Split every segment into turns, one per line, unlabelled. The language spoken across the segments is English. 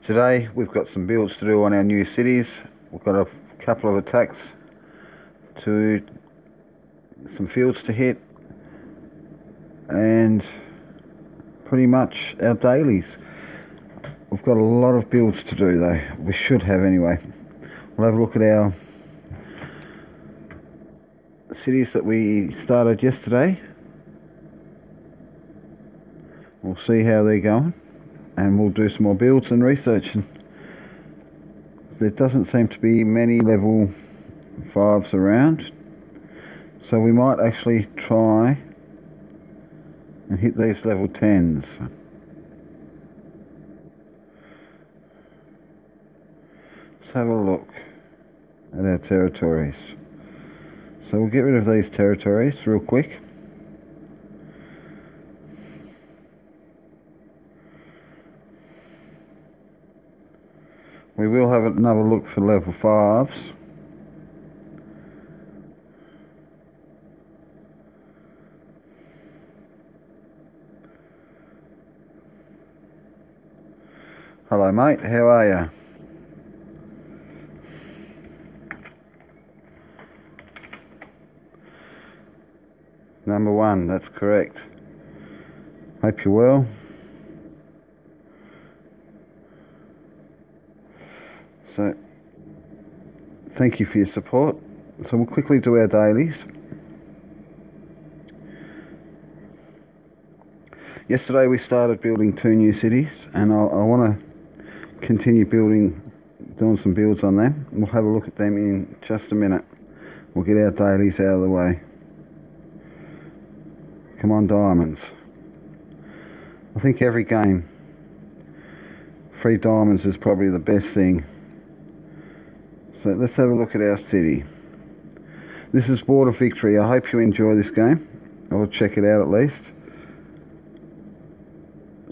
Today we've got some builds to do on our new cities. We've got a couple of attacks to some fields to hit and pretty much our dailies. We've got a lot of builds to do though. We should have anyway. We'll have a look at our cities that we started yesterday. We'll see how they're going and we'll do some more builds and research. And there doesn't seem to be many level 5s around, so we might actually try and hit these level 10s. Let's have a look at our territories. So we'll get rid of these territories real quick. We will have another look for level 5s. Hello mate, how are you? Number 1, that's correct. Hope you're well. So, thank you for your support. So we'll quickly do our dailies. Yesterday we started building 2 new cities, and I want to continue doing some builds on them. We'll have a look at them in just a minute. We'll get our dailies out of the way. Come on, diamonds. I think every game, free diamonds is probably the best thing. So let's have a look at our city. This is Border Victory. I hope you enjoy this game. I'll check it out at least.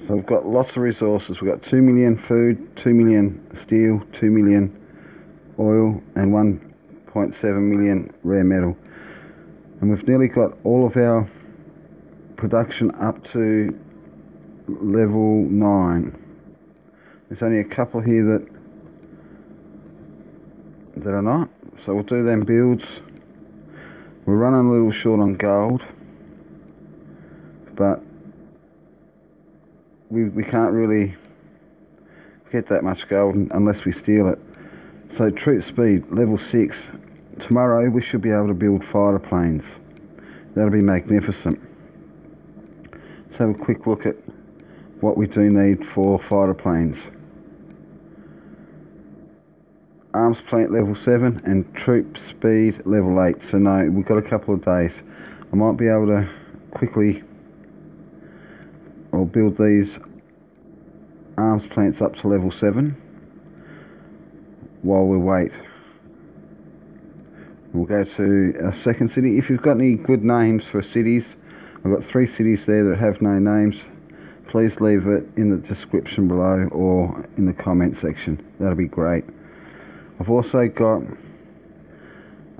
So we've got lots of resources. We've got 2 million food, 2 million steel, 2 million oil and 1.7 million rare metal. And we've nearly got all of our production up to level 9. There's only a couple here that are not, so we'll do them builds. We're running a little short on gold, but we can't really get that much gold unless we steal it. So troop speed level 6. Tomorrow we should be able to build fighter planes. That'll be magnificent. Let's have a quick look at what we do need for fighter planes. Arms plant level 7 and troop speed level 8. So no, we've got a couple of days. I might be able to quickly build these arms plants up to level 7 while we wait. We'll go to our second city. If you've got any good names for cities, I've got 3 cities there that have no names. Please leave it in the description below or in the comment section. That'll be great. I've also got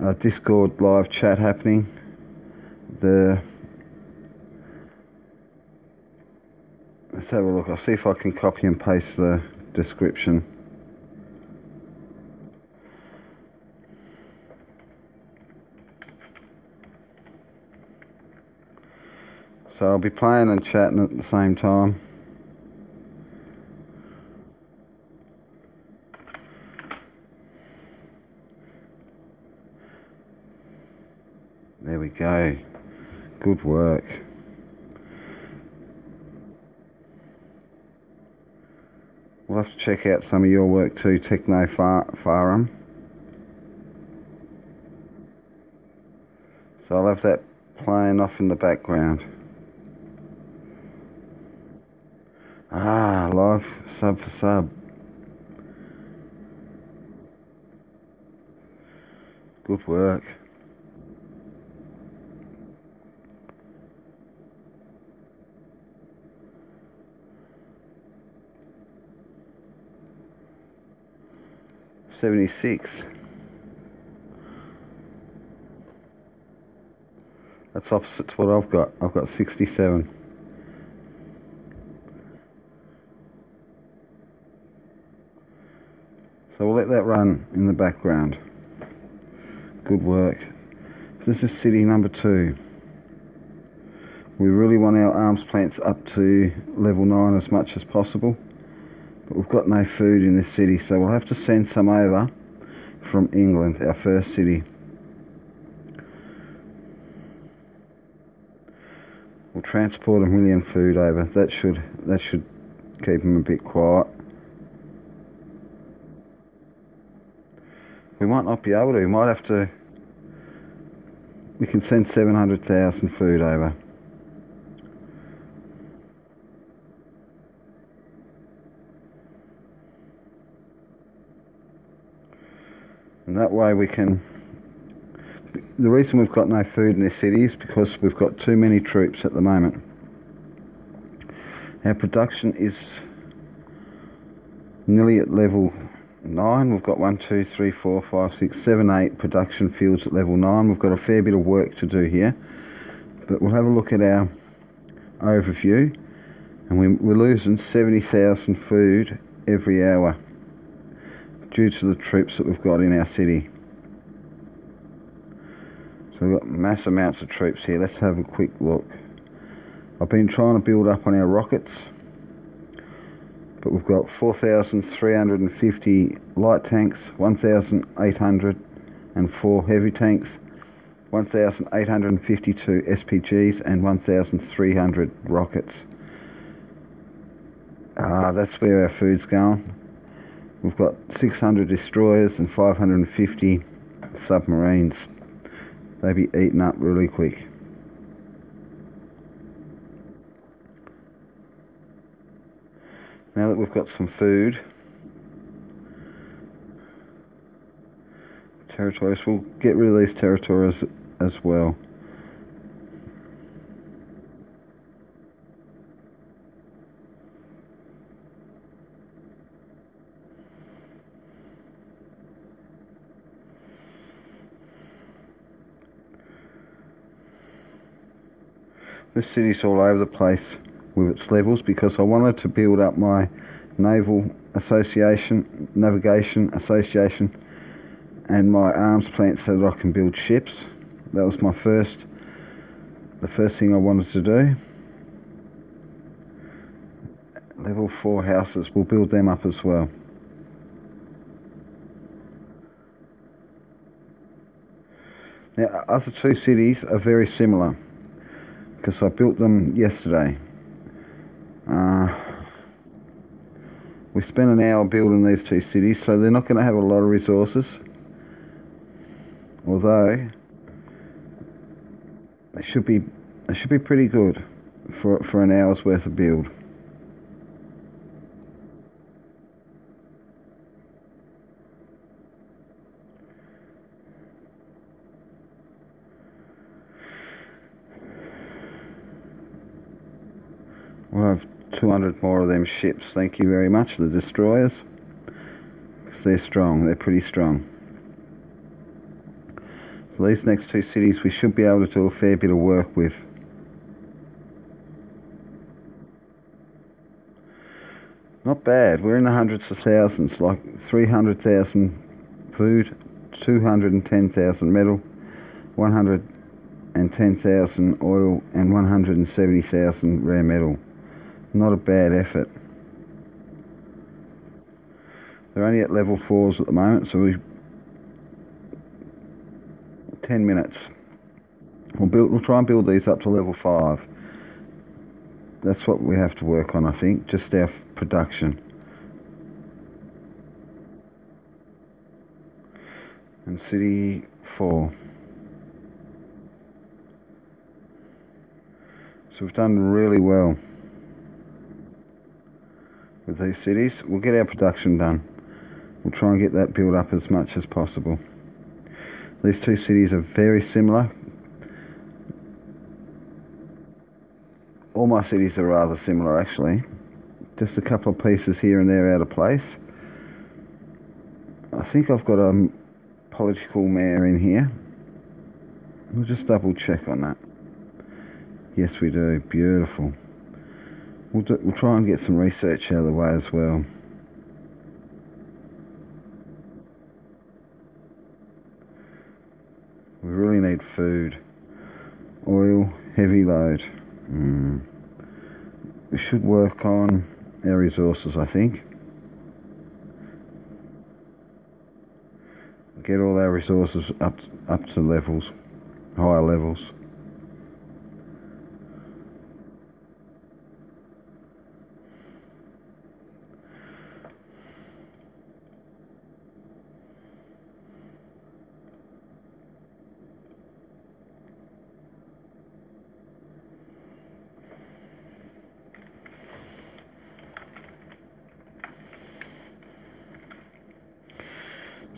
a Discord live chat happening. Let's have a look. I'll see if I can copy and paste the description. So I'll be playing and chatting at the same time. There we go. Good work. We'll have to check out some of your work too, Techno Farum. So I'll have that playing off in the background. Ah, live sub for sub. Good work. $76. That's opposite to what I've got. I've got 67. So we'll let that run in the background. Good work. This is city number 2. We really want our arms plants up to level 9 as much as possible, but we've got no food in this city, so we'll have to send some over from England, our first city. We'll transport 1 million food over. That should keep them a bit quiet. We might not be able to. We might have to. We can send 700,000 food over. And that way we can. The reason we've got no food in this city is because we've got too many troops at the moment. Our production is nearly at level 9. We've got 1, 2, 3, 4, 5, 6, 7, 8 production fields at level 9. We've got a fair bit of work to do here, but we'll have a look at our overview, and we're losing 70,000 food every hour due to the troops that we've got in our city. So we've got mass amounts of troops here. Let's have a quick look. I've been trying to build up on our rockets, but we've got 4,350 light tanks, 1,804 heavy tanks, 1,852 SPGs and 1,300 rockets. That's where our food's going. We've got 600 destroyers and 550 submarines. They'll be eaten up really quick. Now that we've got some food, territories, we'll get rid of these territories as well. This city's all over the place with its levels because I wanted to build up my naval association, navigation association, and my arms plant so that I can build ships. That was the first thing I wanted to do. Level 4 houses, we'll build them up as well. Now, other two cities are very similar because I built them yesterday. We spent an hour building these two cities, so they're not going to have a lot of resources, although they should be pretty good for an hour's worth of build. We'll have 200 more of them ships, thank you very much, the destroyers, because they're strong, they're pretty strong. So these next two cities we should be able to do a fair bit of work with. Not bad, we're in the hundreds of thousands, like 300,000 food, 210,000 metal, 110,000 oil and 170,000 rare metal. Not a bad effort. They're only at level 4s at the moment, so 10 minutes. We'll try and build these up to level 5. That's what we have to work on, I think, just our production. And city 4. So we've done really well with these cities. We'll get our production done. We'll try and get that built up as much as possible. These two cities are very similar. All my cities are rather similar actually. Just a couple of pieces here and there out of place. I think I've got a political mayor in here. We'll just double check on that. Yes we do, beautiful. We'll try and get some research out of the way as well. We really need food. Oil, heavy load. We should work on our resources, I think. Get all our resources up to levels, higher levels.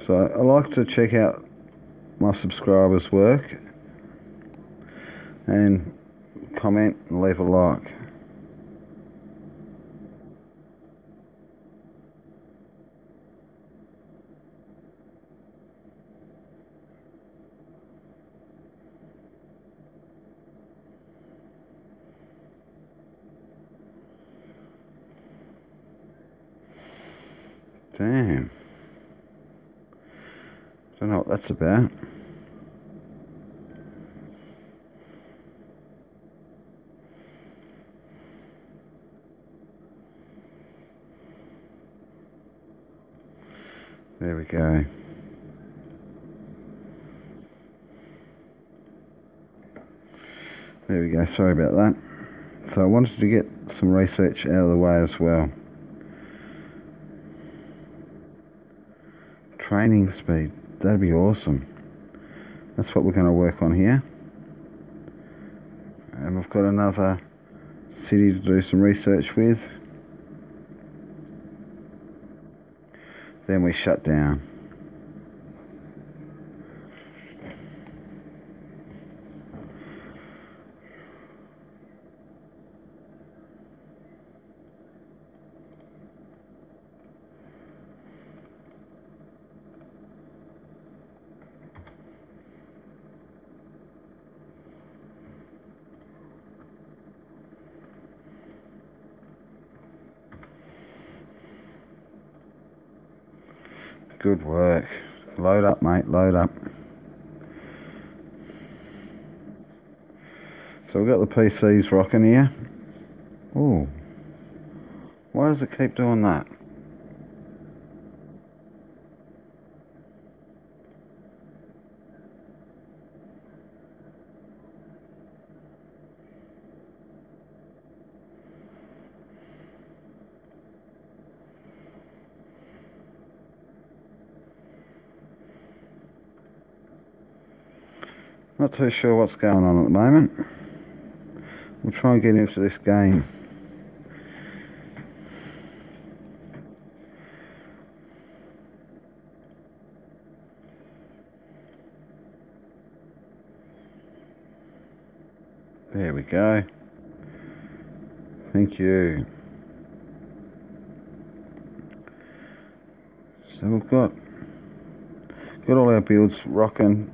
So I like to check out my subscribers' work and comment and leave a like. Damn. Don't know what that's about. There we go. There we go, sorry about that. So I wanted to get some research out of the way as well. Training speed, that'd be awesome. That's what we're going to work on here. And we've got another city to do some research with. Then we shut down. Good work. Load up, mate, load up. So we've got the PCs rocking here. Oh, why does it keep doing that? Not too sure what's going on at the moment. We'll try and get into this game. There we go. Thank you. So we've got all our builds rocking.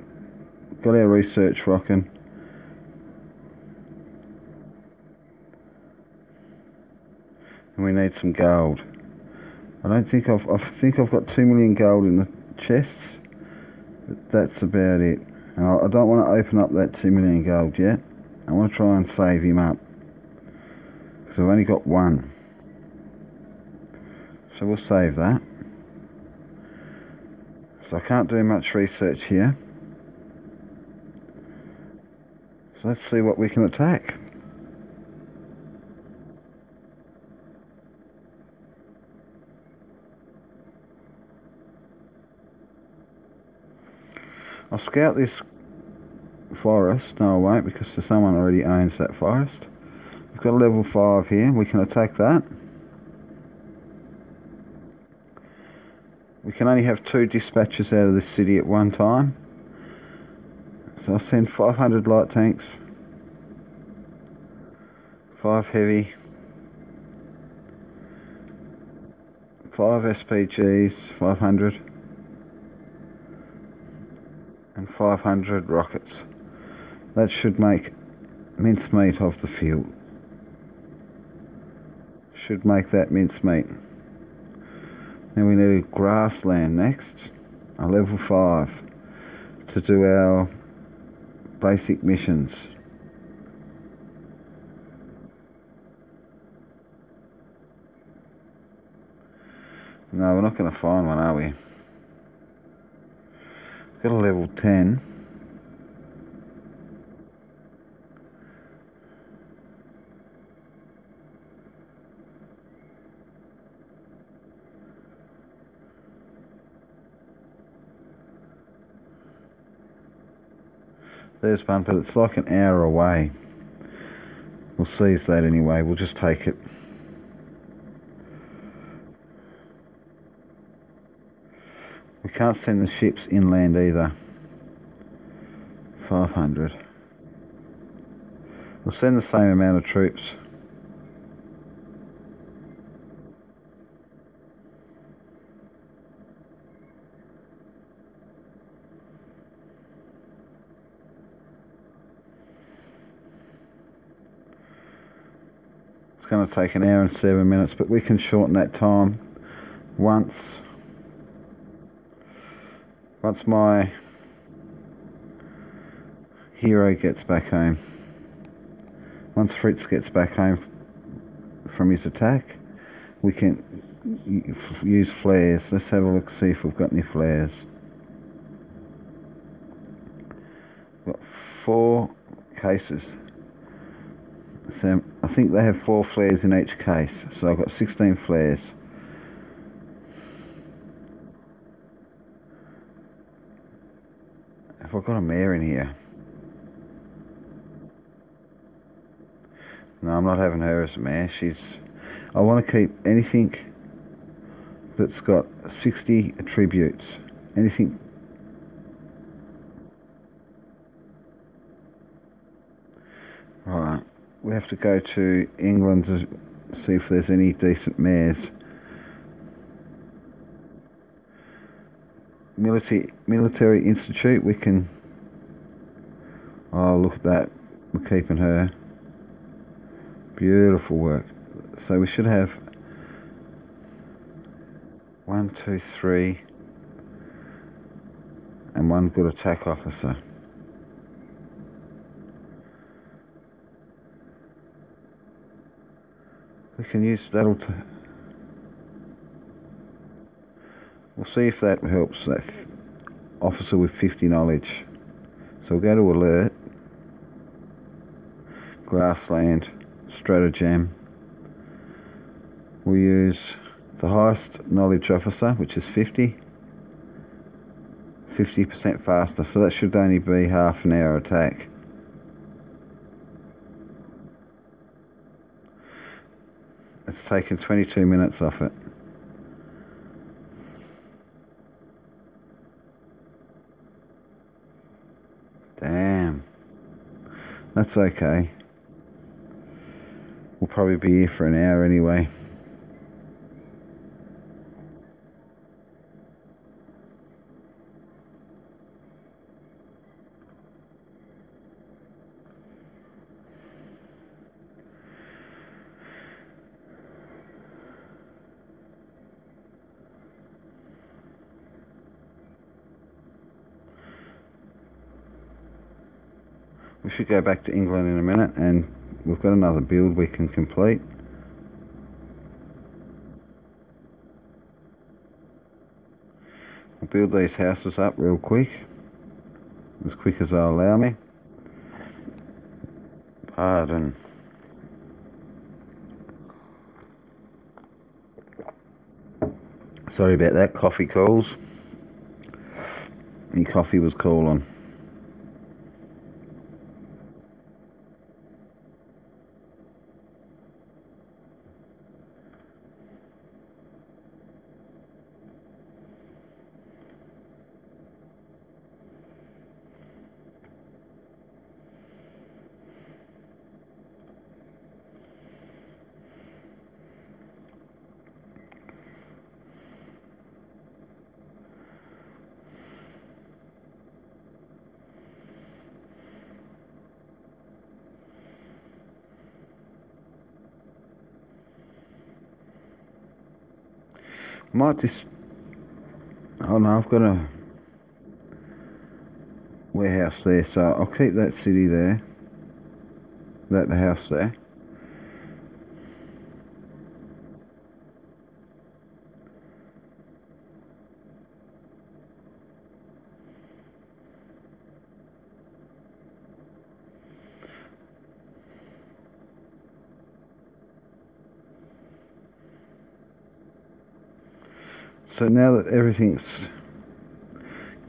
Got our research rocking. And we need some gold. I think I've got 2 million gold in the chests, but that's about it. And I don't want to open up that 2 million gold yet. I want to try and save him up, because I've only got one. So we'll save that. So I can't do much research here. So let's see what we can attack. I'll scout this forest. No, I won't, because someone already owns that forest. We've got a level 5 here. We can attack that. We can only have 2 dispatches out of this city at one time. So I'll send 500 light tanks, 5 heavy, 5 SPGs, 500, and 500 rockets. That should make mincemeat of the field. Should make that mincemeat. Now we need a grassland next, a level 5, to do our basic missions. No, we're not going to find one, are we? Got a level 10. There's one, but it's like an hour away. We'll seize that anyway, we'll just take it. We can't send the ships inland either. 500. We'll send the same amount of troops. It's going to take an hour and 7 minutes, but we can shorten that time once my hero gets back home. Once Fritz gets back home from his attack, we can use flares. Let's have a look, see if we've got any flares. We've got 4 cases. So I think they have 4 flares in each case, so I've got 16 flares. Have I got a mare in here? No, I'm not having her as a mare. I want to keep anything that's got 60 attributes. Anything. Right. We have to go to England to see if there's any decent mares. Military Institute, we can... Oh, look at that. We're keeping her. Beautiful work. So we should have 1, 2, 3 and 1 good attack officer. We can use that'll. We'll see if that helps that officer with 50 knowledge. So we'll go to alert, grassland, stratagem. We'll use the highest knowledge officer, which is 50. 50% faster, so that should only be half an hour attack. It's taken 22 minutes off it. Damn. That's okay. We'll probably be here for an hour anyway. We should go back to England in a minute, and we've got another build we can complete. I'll build these houses up real quick as they'll allow me. Pardon. Sorry about that, coffee calls. My coffee was calling. Might just... Oh no, I've got a... warehouse there, so I'll keep that city there, the house there. So now that everything's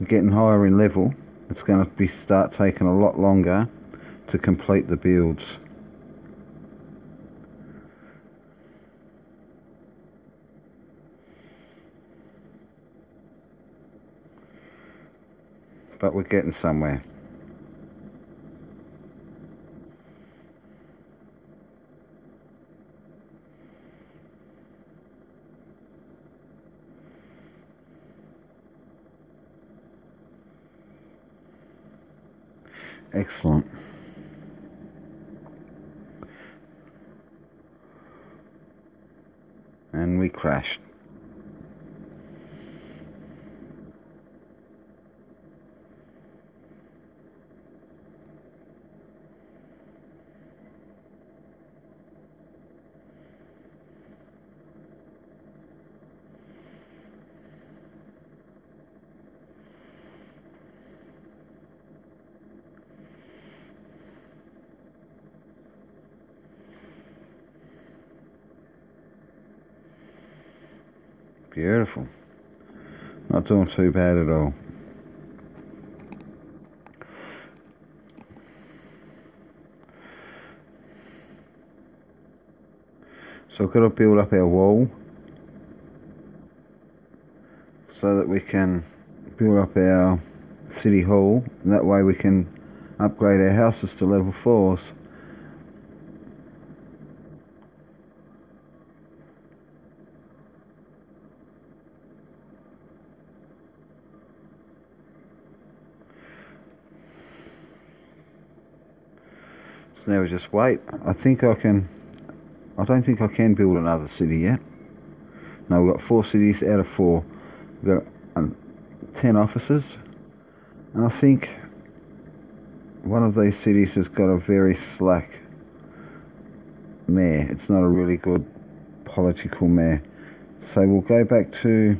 getting higher in level, it's going to start taking a lot longer to complete the builds. But we're getting somewhere. Excellent. And we crashed. Beautiful. Not doing too bad at all. So we've got to build up our wall so that we can build up our city hall, and that way we can upgrade our houses to level 4s. So now we just wait. I don't think I can build another city yet. No, we've got 4 cities out of 4. We've got 10 officers, and I think one of these cities has got a very slack mayor. It's not a really good political mayor. So we'll go back to,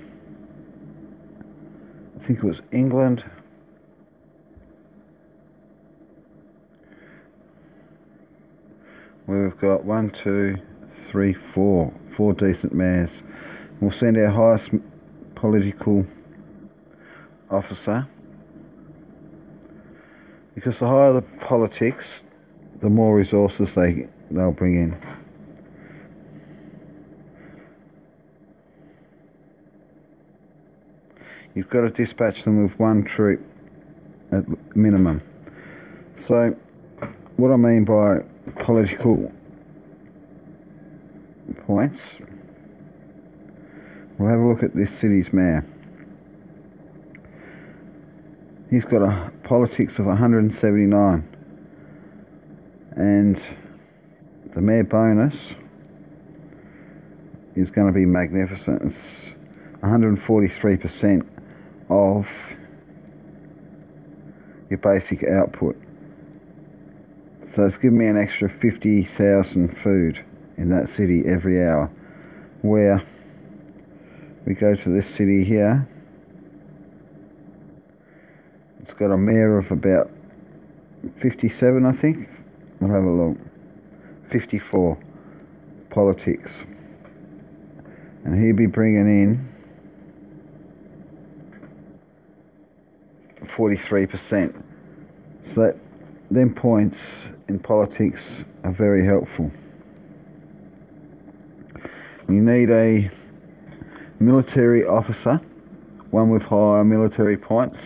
I think it was England. Where we've got 1, 2, 3, 4 decent mayors. We'll send our highest political officer, because the higher the politics, the more resources they'll bring in. You've got to dispatch them with 1 troop at minimum. So what I mean by political points, we'll have a look at this city's mayor. He's got a politics of 179, and the mayor bonus is going to be magnificent. It's 143% of your basic output. So it's given me an extra 50,000 food in that city every hour. Where we go to this city here, it's got a mayor of about 57, I think. We'll have a look. 54 politics. And he'll be bringing in 43%. So that, them points in politics are very helpful. You need a military officer, one with higher military points,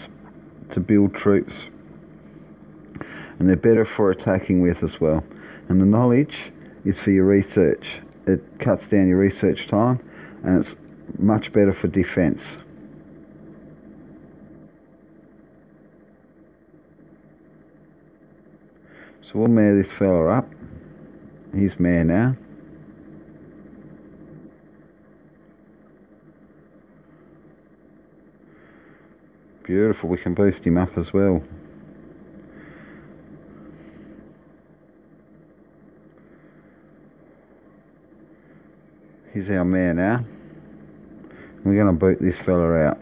to build troops. And they're better for attacking with as well. And the knowledge is for your research. It cuts down your research time, and it's much better for defense. So we'll mayor this fella up. He's mayor now. Beautiful, we can boost him up as well. He's our mayor now. We're going to boot this fella out.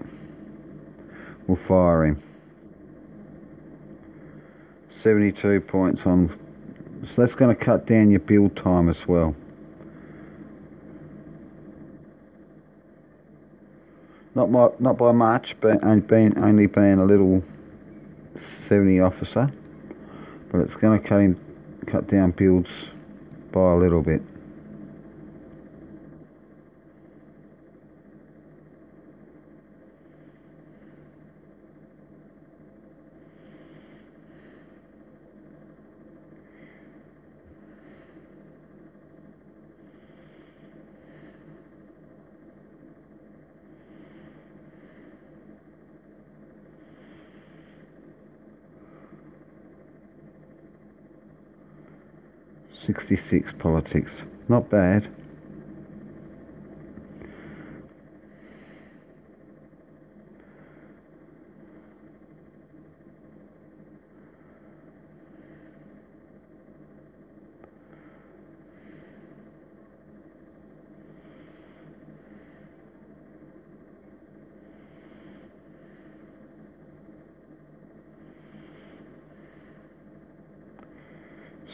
We'll fire him. 72 points on. So that's going to cut down your build time as well. Not by much, but only being a little 70 officer. But it's going to cut down builds by a little bit. .66 politics, not bad.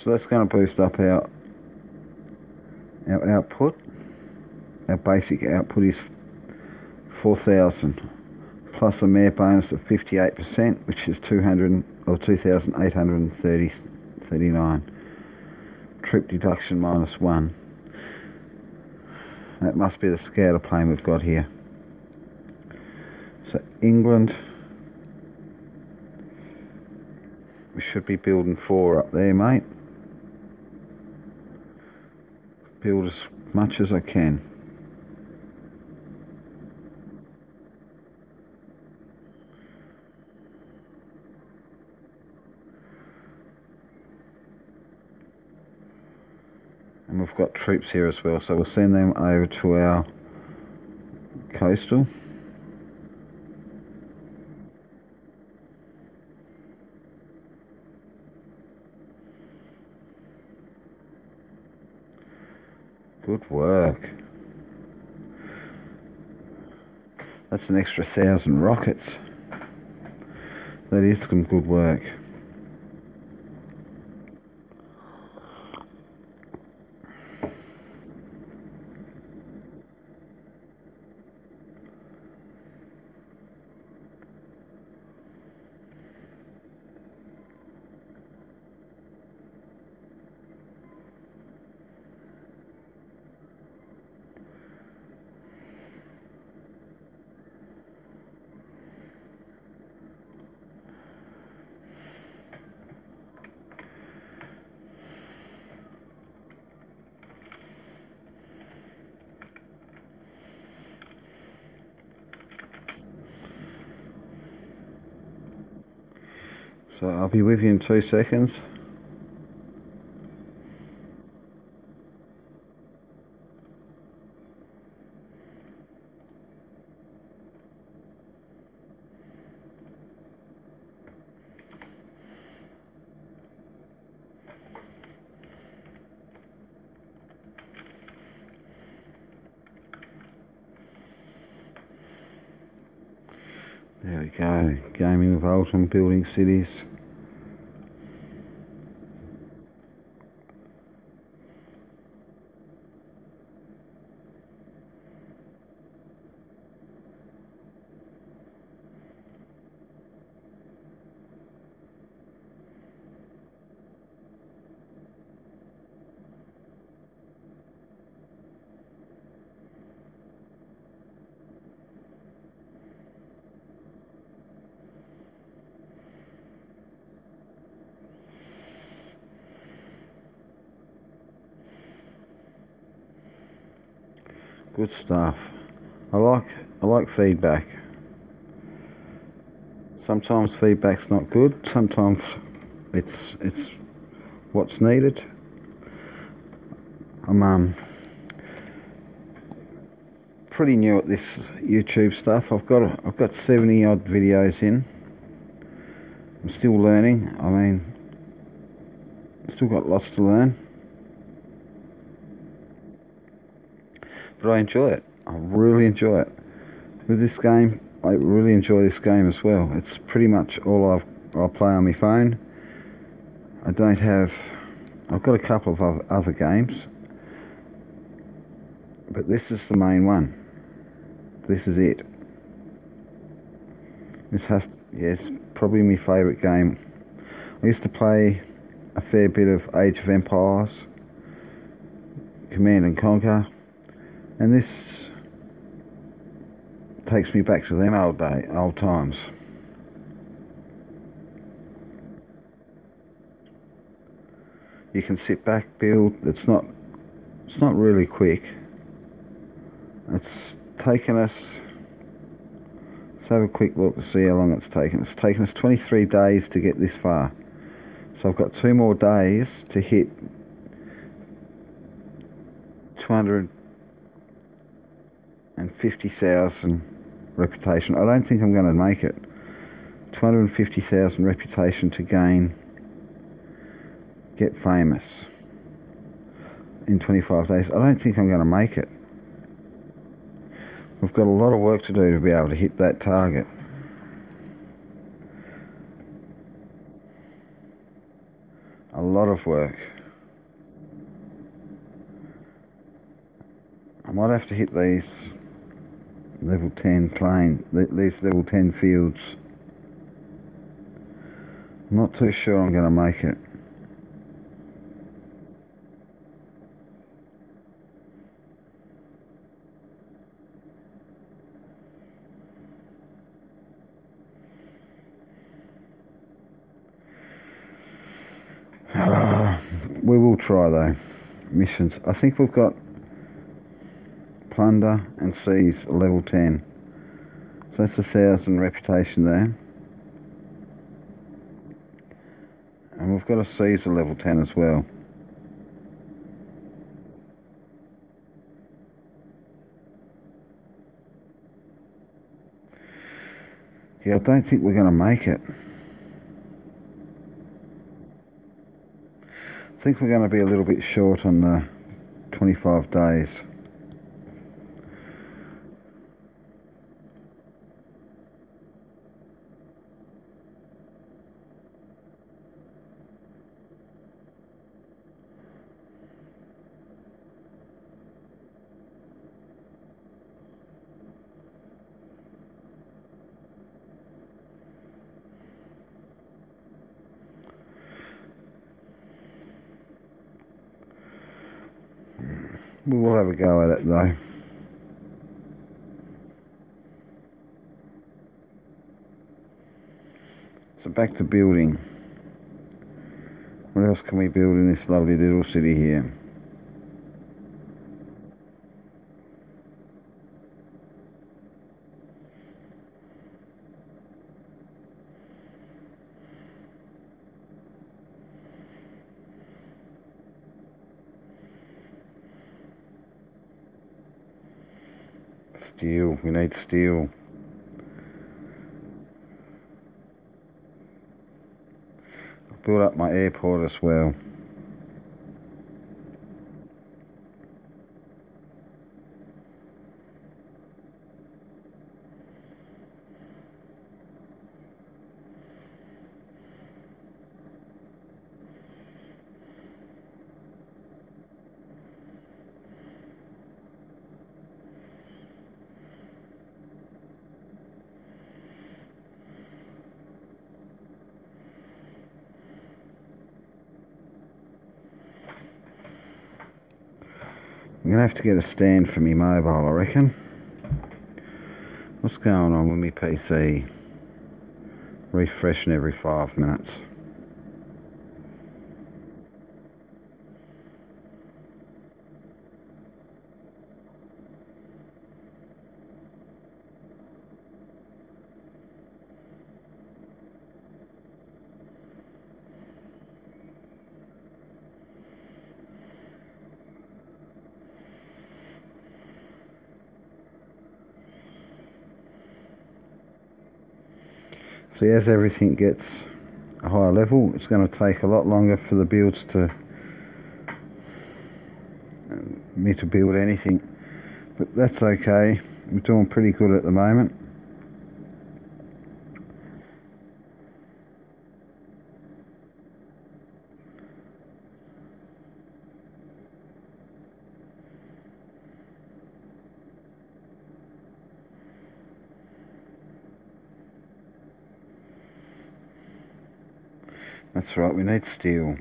So that's going to boost up our output. Our basic output is 4,000 plus a mayor bonus of 58%, which is 2,839. Troop deduction -1. That must be the scouter plane we've got here. So England, we should be building 4 up there, mate. Build as much as I can. And we've got troops here as well, so we'll send them over to our coastal. Good work. That's an extra 1,000 rockets. That is some good work. So I'll be with you in 2 seconds. There we go, gaming with ultum, building cities. Good stuff. I like feedback. Sometimes feedback's not good. Sometimes it's what's needed. I'm pretty new at this YouTube stuff. I've got 70 odd videos in. I'm still learning. I mean, still got lots to learn. but I enjoy it. I really enjoy it. With this game, I really enjoy this game as well. It's pretty much all I'll play on my phone. I don't have... I've got a couple of other games, but this is the main one. This is it. This has... yes, probably my favourite game. I used to play a fair bit of Age of Empires, Command and Conquer, and this takes me back to them old times. You can sit back, build. It's not really quick. It's taken us... let's have a quick look to see how long it's taken. It's taken us 23 days to get this far. So I've got 2 more days to hit 250,000 reputation. I don't think I'm going to make it. 250,000 reputation to get famous in 25 days. I don't think I'm going to make it. We've got a lot of work to do to be able to hit that target. A lot of work. I might have to hit these level 10 these level 10 fields. I'm not too sure I'm going to make it. We will try though. Missions. I think we've got plunder and seize level 10. So that's 1,000 reputation there. And we've got a seize level 10 as well. Yeah, I don't think we're going to make it. I think we're going to be a little bit short on the 25 days. We will have a go at it though. So back to building. What else can we build in this lovely little city here? Steel, we need steel. I'll build up my airport as well. I'm going to have to get a stand for me mobile, I reckon. What's going on with me PC? Refreshing every 5 minutes. See, as everything gets a higher level, it's going to take a lot longer for the builds to me to build anything. But that's okay, we're doing pretty good at the moment. That's right, we need steel.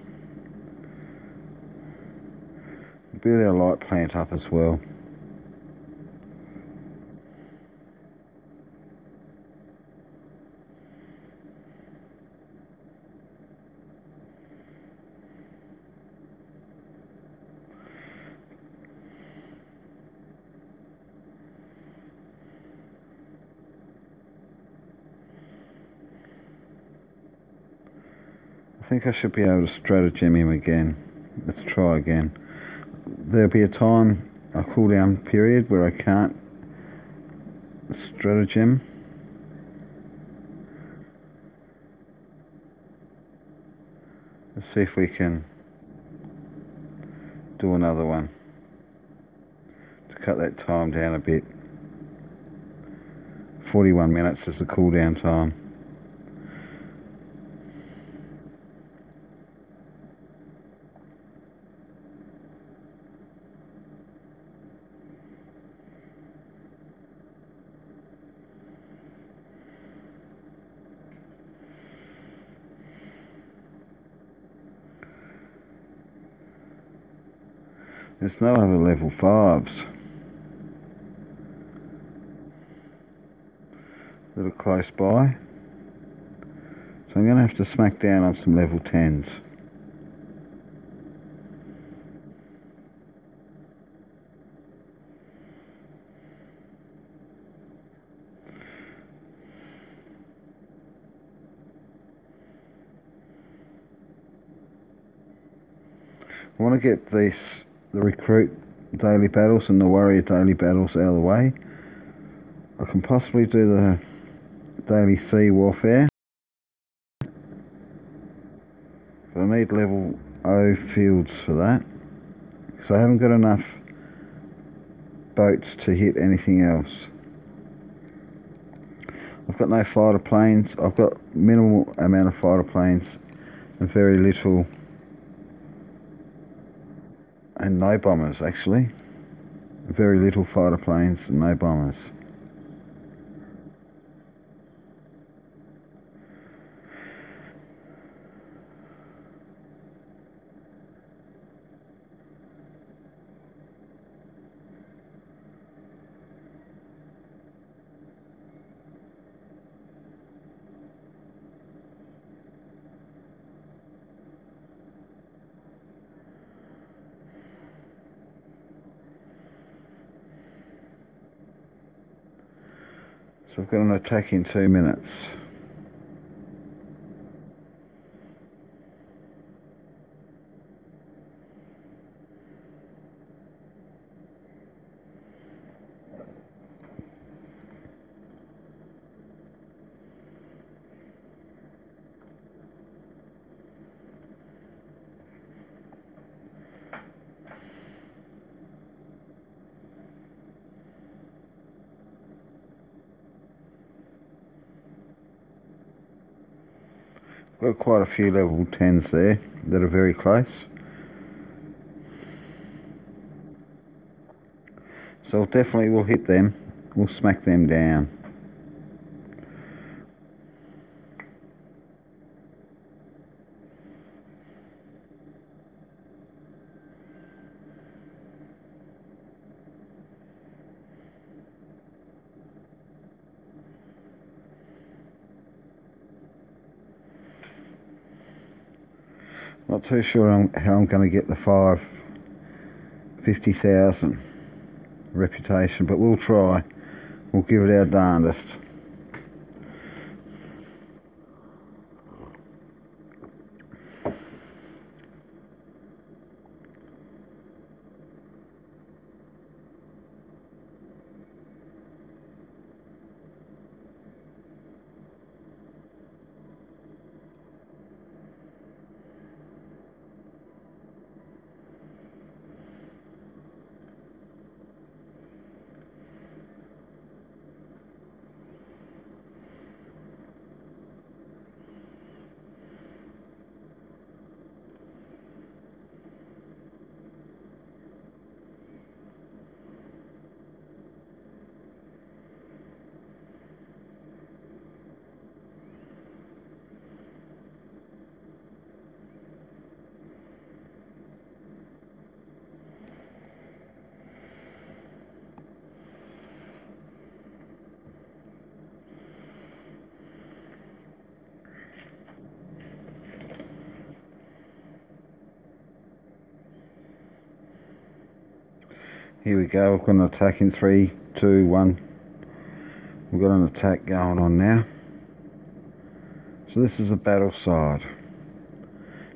Build our light plant up as well. I think I should be able to stratagem him again. Let's try again. There'll be a time, a cooldown period, where I can't stratagem. Let's see if we can do another one to cut that time down a bit. 41 minutes is the cooldown time. There's no other level 5s. A little close by. So I'm going to have to smack down on some level 10s. I want to get the recruit daily battles and the warrior daily battles out of the way. I can possibly do the daily sea warfare, but I need level O fields for that, because I haven't got enough boats to hit anything else. I've got no fighter planes. I've got minimal amount of fighter planes and very little, and no bombers actually. Very little fighter planes and no bombers. So I've got an attack in 2 minutes. Got quite a few level 10s there that are very close. So definitely we'll hit them. We'll smack them down. Not too sure how I'm going to get the 50,000 reputation, but we'll try. We'll give it our darndest. Here we go, we've got an attack in 3, 2, 1. We've got an attack going on now. So this is the battle side.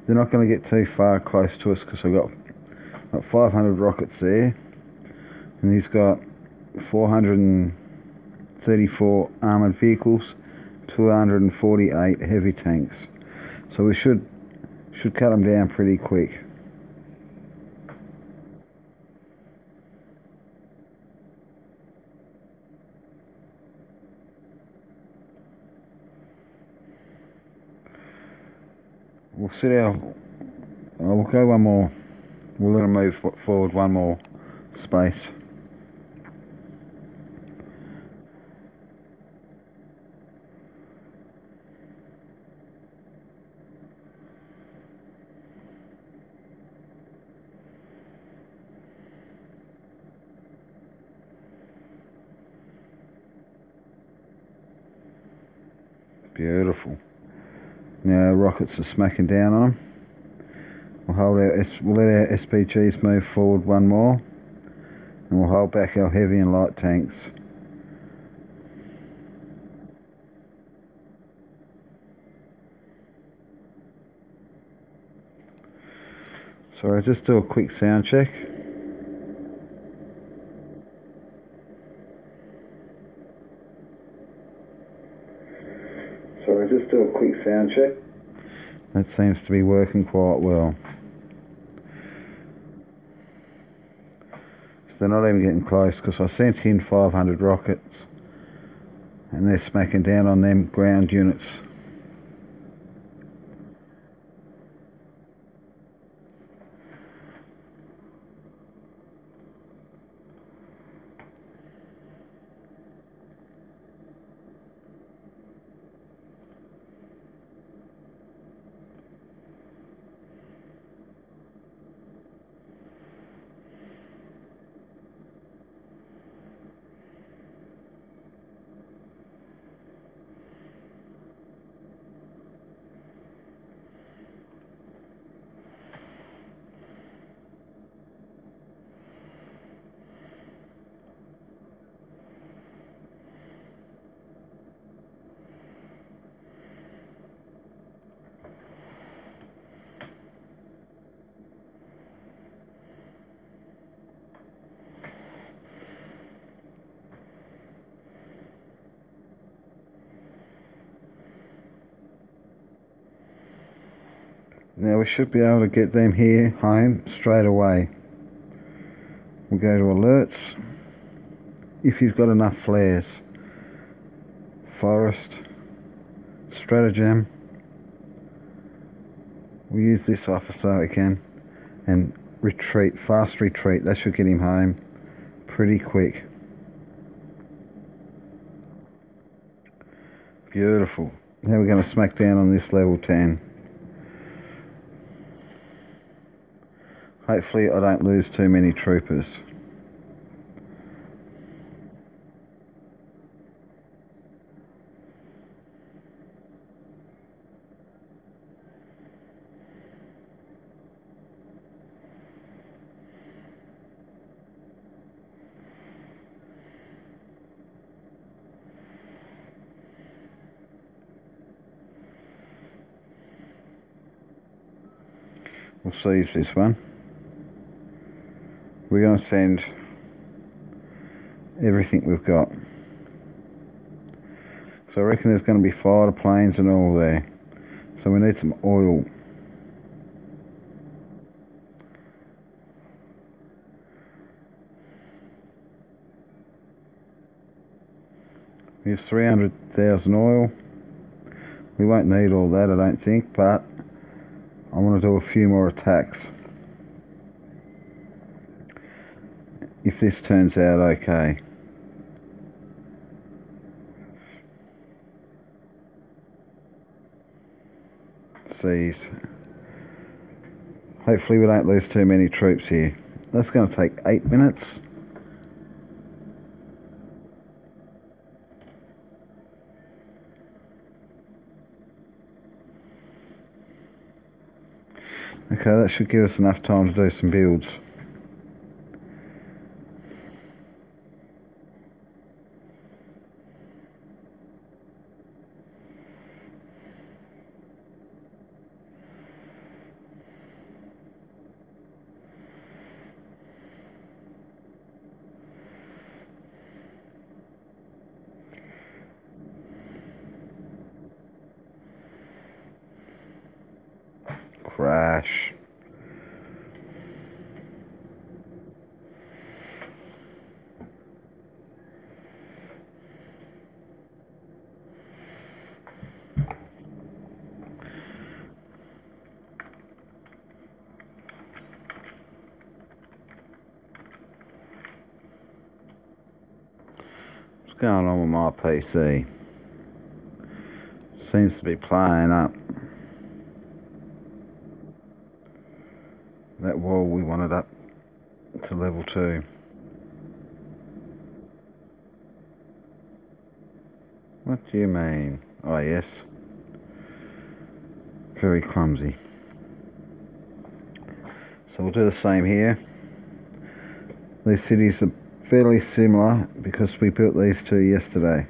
They're not going to get too far close to us because I've got 500 rockets there. And he's got 434 armoured vehicles, 248 heavy tanks. So we should cut them down pretty quick. We'll sit we'll go one more. We'll let them move forward one more space. Beautiful. Now rockets are smacking down on them. We'll let our SPGs move forward one more, and we'll hold back our heavy and light tanks. Sorry, just do a quick sound check. Sorry, just do a quick sound check. That seems to be working quite well. So they're not even getting close because I sent in 500 rockets and they're smacking down on them ground units. Now we should be able to get them here home straight away. We'll go to alerts. If you've got enough flares, forest, stratagem. We'll use this officer again and retreat, fast retreat. That should get him home pretty quick. Beautiful. Now we're going to smack down on this level 10. Hopefully I don't lose too many troopers. We'll seize this one. We're going to send everything we've got. So I reckon there's going to be fighter planes and all there. So we need some oil. We have 300,000 oil. We won't need all that, I don't think, but I want to do a few more attacks. If this turns out okay. Seize. Hopefully we don't lose too many troops here. That's going to take 8 minutes. Okay, that should give us enough time to do some builds. Crash. What's going on with my PC? Seems to be playing up. That wall we wanted up to level 2. What do you mean? Oh yes. Very clumsy. So we'll do the same here. These cities are fairly similar because we built these two yesterday.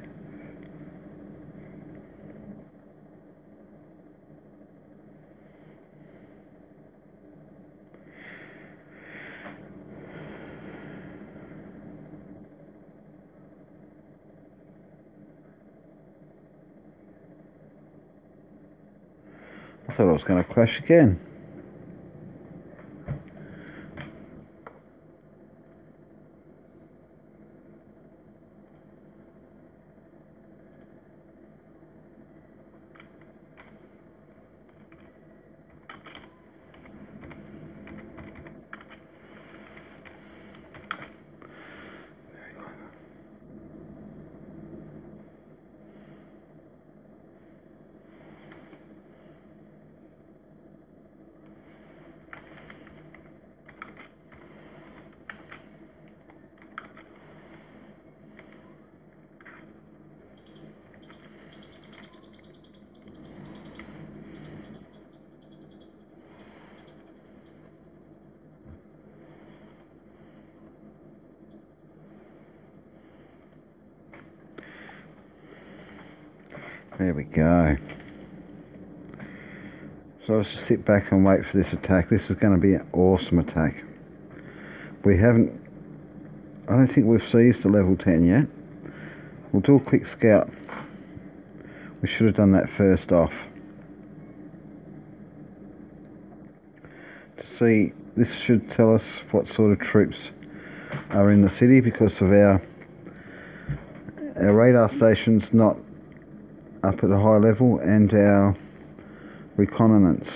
I thought I was going to crash again. There we go. So let's just sit back and wait for this attack. This is going to be an awesome attack. We haven't... I don't think we've seized to level 10 yet. We'll do a quick scout. We should have done that first off. To see, this should tell us what sort of troops are in the city because of our radar station's not up at a high level and our reconnaissance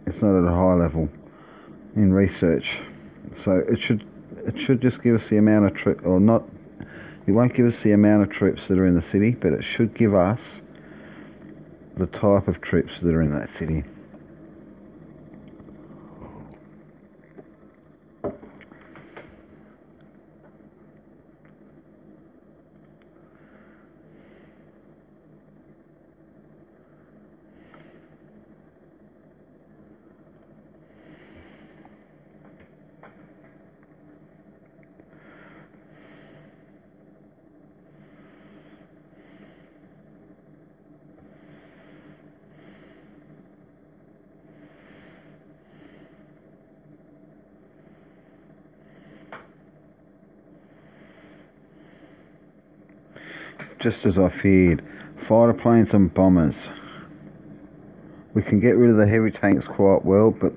is not at a high level in research. So it should just give us the amount of troops, or not, it won't give us the amount of troops that are in the city, but it should give us the type of troops that are in that city. Just as I feared, fighter planes and bombers. We can get rid of the heavy tanks quite well, but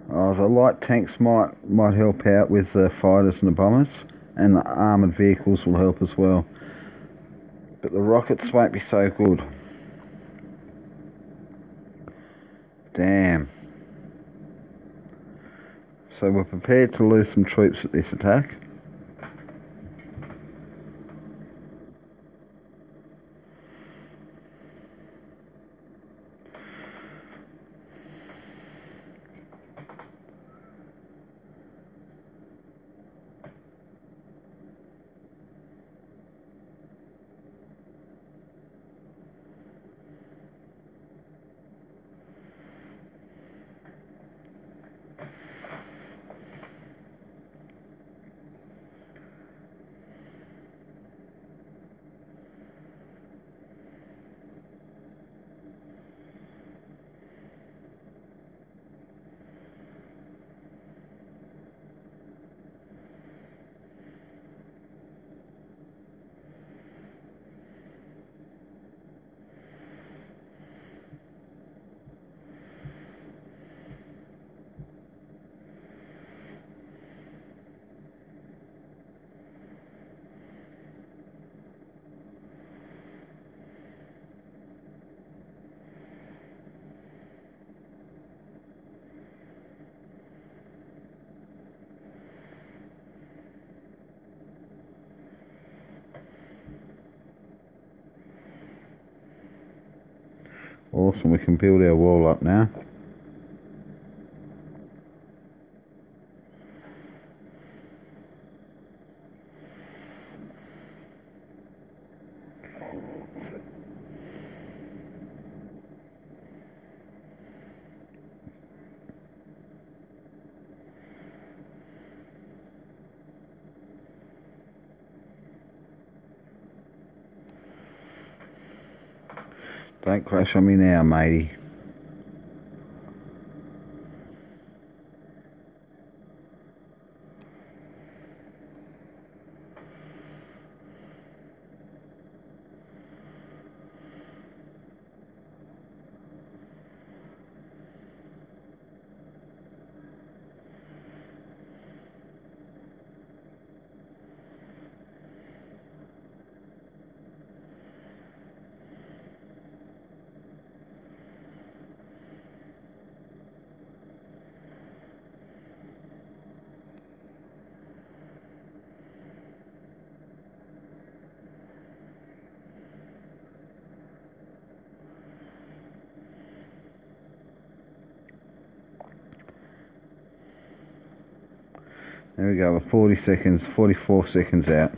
the light tanks might help out with the fighters and the bombers, and the armoured vehicles will help as well. But the rockets won't be so good. Damn. So we're prepared to lose some troops at this attack. Awesome, we can build our wall up now. Don't crash on me now, matey. There we go, we're 40 seconds, 44 seconds out.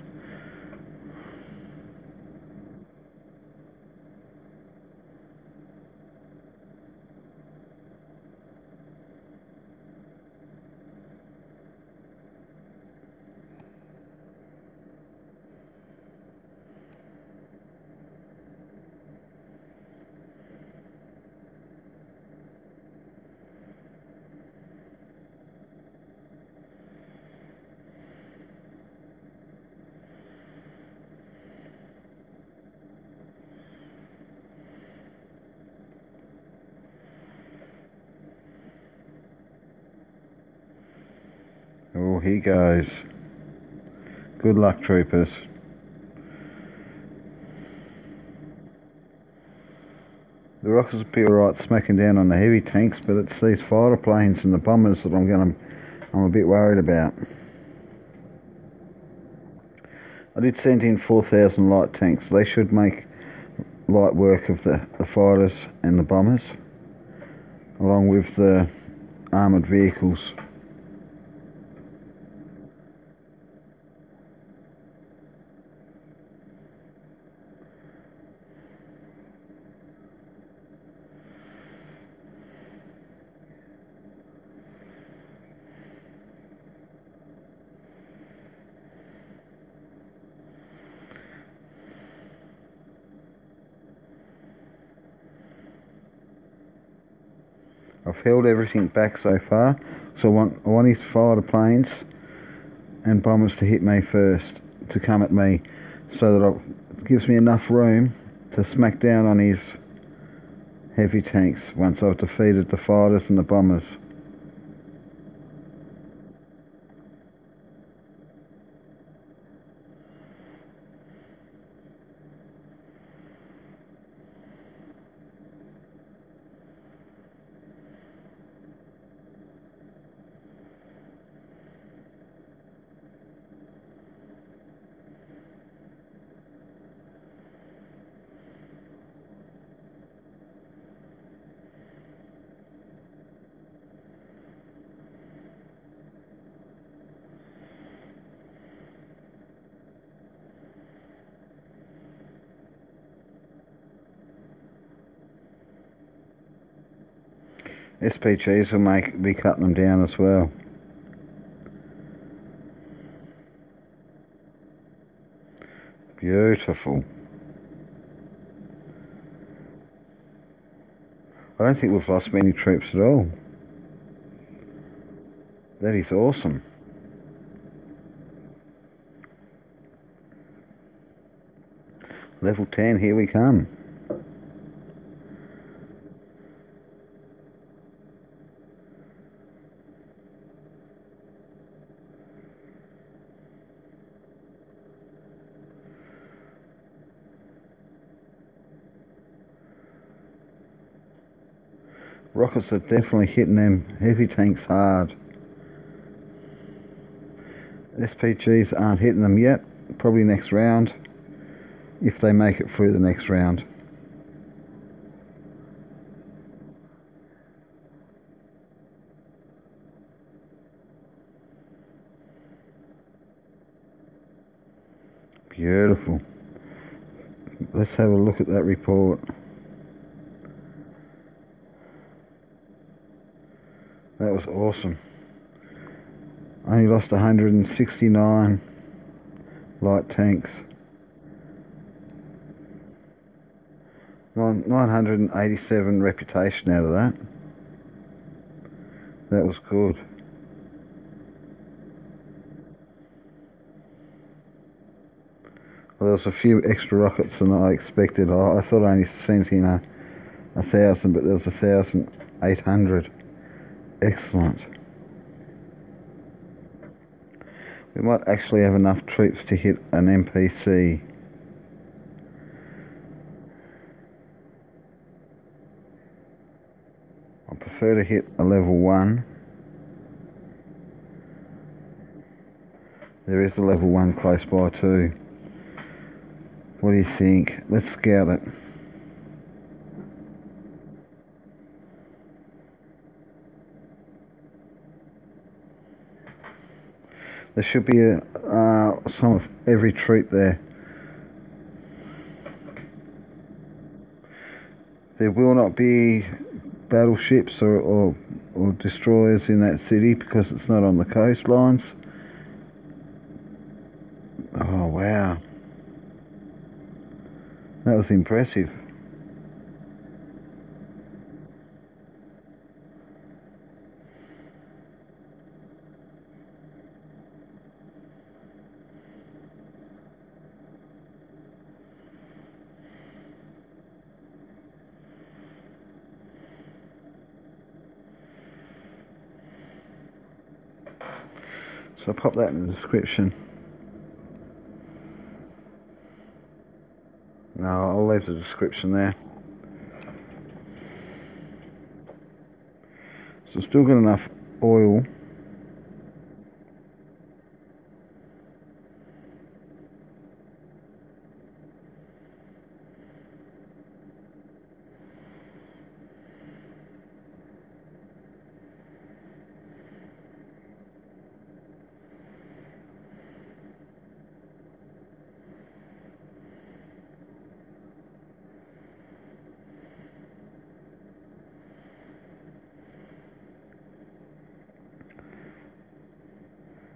Oh, here goes. Good luck, troopers. The rockets will be alright smacking down on the heavy tanks, but it's these fighter planes and the bombers that I'm a bit worried about. I did send in 4,000 light tanks. They should make light work of the fighters and the bombers, along with the armoured vehicles. I've held everything back so far, so I want his fighter planes and bombers to hit me first, to come at me, so that it gives me enough room to smack down on his heavy tanks once I've defeated the fighters and the bombers. SPGs will be cutting them down as well. Beautiful. I don't think we've lost many troops at all. That is awesome. Level 10, here we come. Rockets are definitely hitting them heavy tanks hard. SPGs aren't hitting them yet, probably next round, if they make it through the next round. let's have a look at that report. That was awesome. Only lost 169 light tanks. 987 reputation out of that. That was good. Well, there was a few extra rockets than I expected. I thought I only sent in a 1,000, but there was 1,800. Excellent. We might actually have enough troops to hit an NPC. I prefer to hit a level 1. There is a level 1 close by too. What do you think? Let's scout it. There should be some of every troop there. There will not be battleships or destroyers in that city because it's not on the coastlines. Oh wow, that was impressive. So I'll pop that in the description. No, I'll leave the description there. So still got enough oil.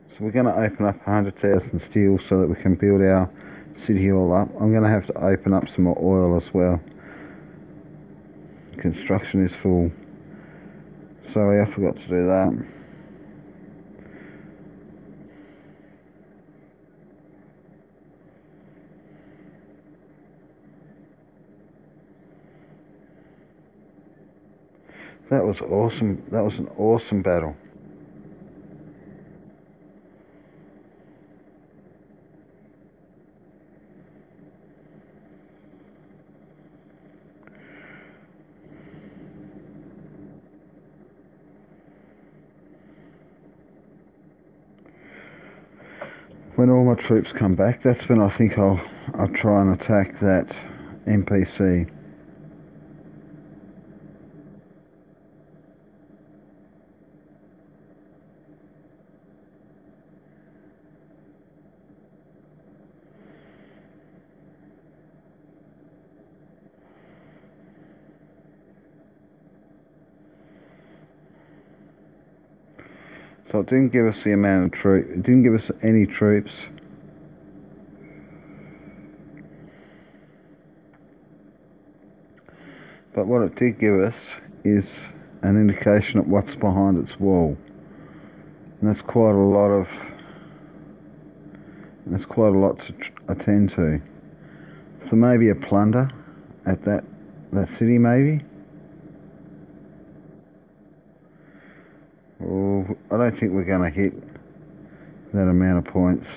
So we're going to open up 100,000 steel so that we can build our city all up. I'm going to have to open up some more oil as well. Construction is full. Sorry, I forgot to do that. That was awesome. That was an awesome battle. When all my troops come back, that's when I think I'll try and attack that NPC. So it didn't give us the amount of troops, it didn't give us any troops. But what it did give us is an indication of what's behind its wall. And that's quite a lot to attend to. So maybe a plunder at that city maybe. Well, I don't think we're going to hit that amount of points.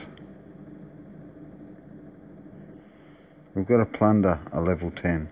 We've got a plunder, a level 10.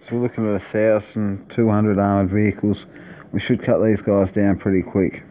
So we're looking at 1,200 armoured vehicles. We should cut these guys down pretty quick.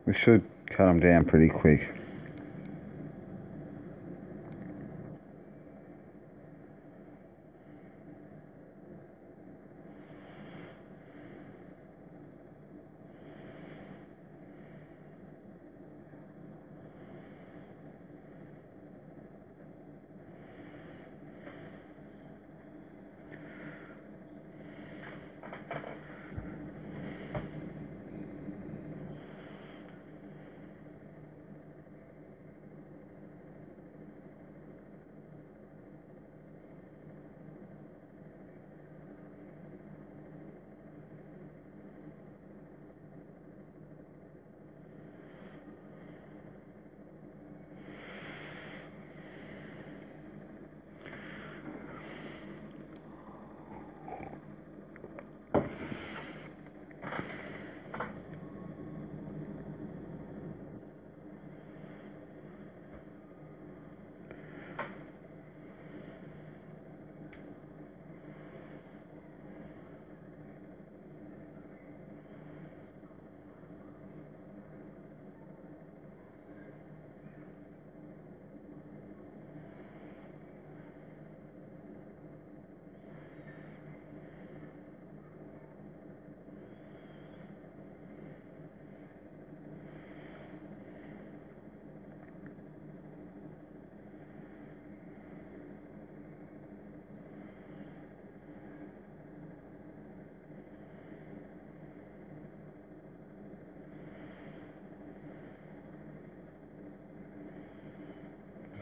We should cut them down pretty quick.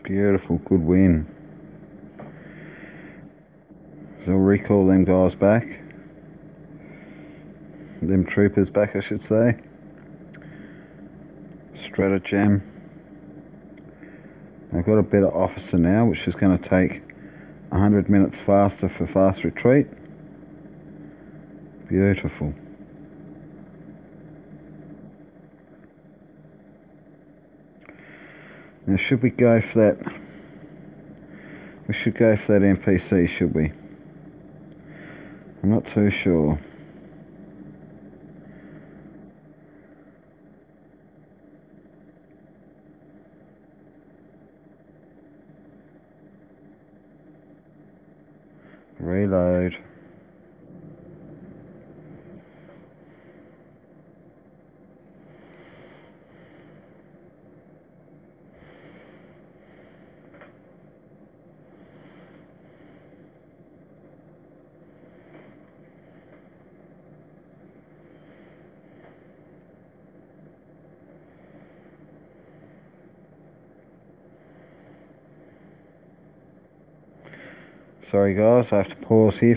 Beautiful, good win. So we'll recall them guys back. Them troopers back, I should say. Stratagem. I've got a better officer now, which is going to take 100 minutes faster for fast retreat. Beautiful. Now should we go for that? We should go for that NPC, should we? I'm not too sure. Reload. Sorry guys, I have to pause here.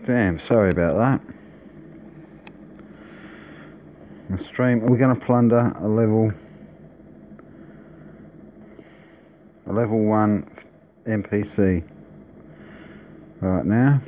Damn, sorry about that. The stream, we're going to plunder a level 1 NPC right now.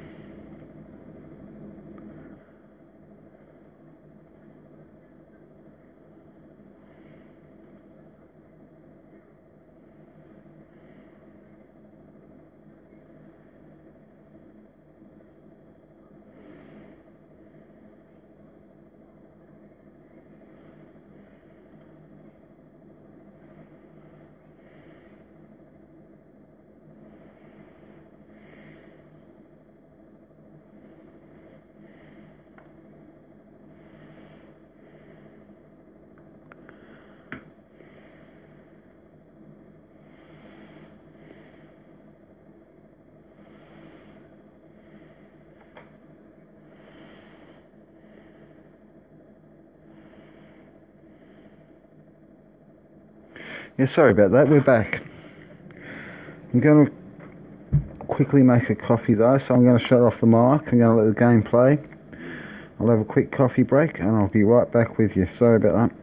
Yeah, sorry about that, we're back. I'm going to quickly make a coffee though, so I'm going to shut off the mic. I'm going to let the game play. I'll have a quick coffee break and I'll be right back with you. Sorry about that.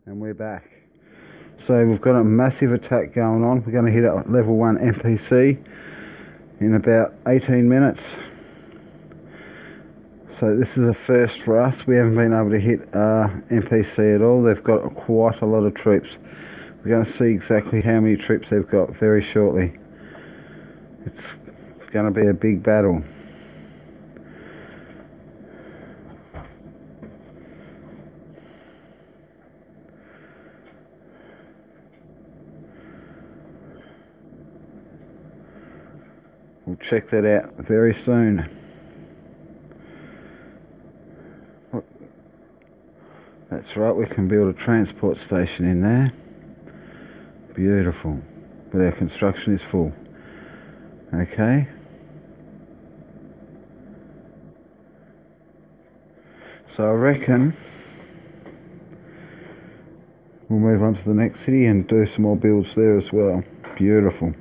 And we're back. So we've got a massive attack going on. We're going to hit a level 1 NPC in about 18 minutes. So this is a first for us. We haven't been able to hit NPC at all. They've got quite a lot of troops. We're going to see exactly how many troops they've got very shortly. It's going to be a big battle. We'll check that out very soon. That's right, we can build a transport station in there. Beautiful. But our construction is full. Okay. So I reckon we'll move on to the next city and do some more builds there as well. Beautiful.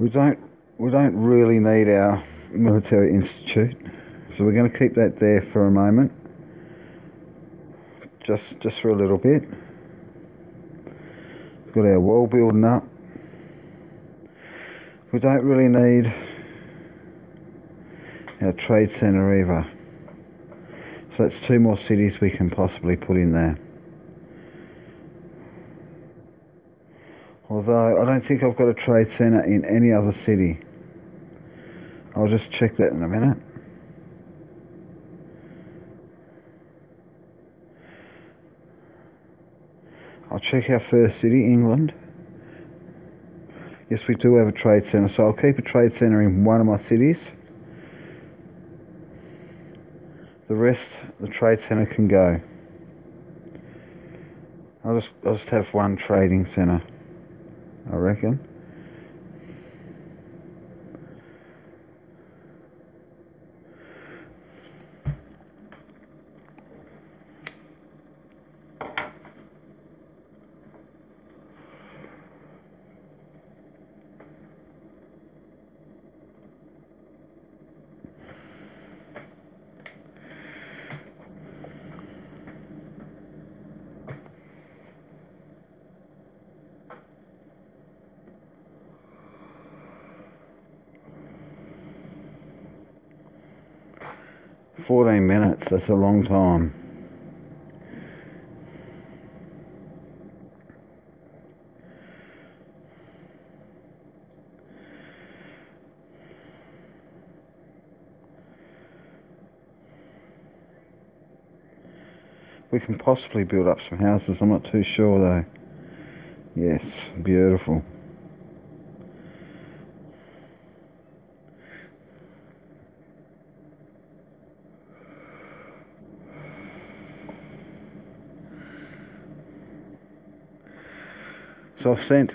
We don't really need our military institute, so we're going to keep that there for a moment, just for a little bit. We've got our wall building up. We don't really need our trade centre either, so that's 2 more cities we can possibly put in there. Although I don't think I've got a trade centre in any other city. I'll just check that in a minute. I'll check our first city, England. Yes, we do have a trade centre, so I'll keep a trade centre in one of my cities. The rest, the trade centre can go. I'll just have one trading centre, I reckon. "14 minutes, that's a long time." We can possibly build up some houses, I'm not too sure though. Yes, beautiful. So I've sent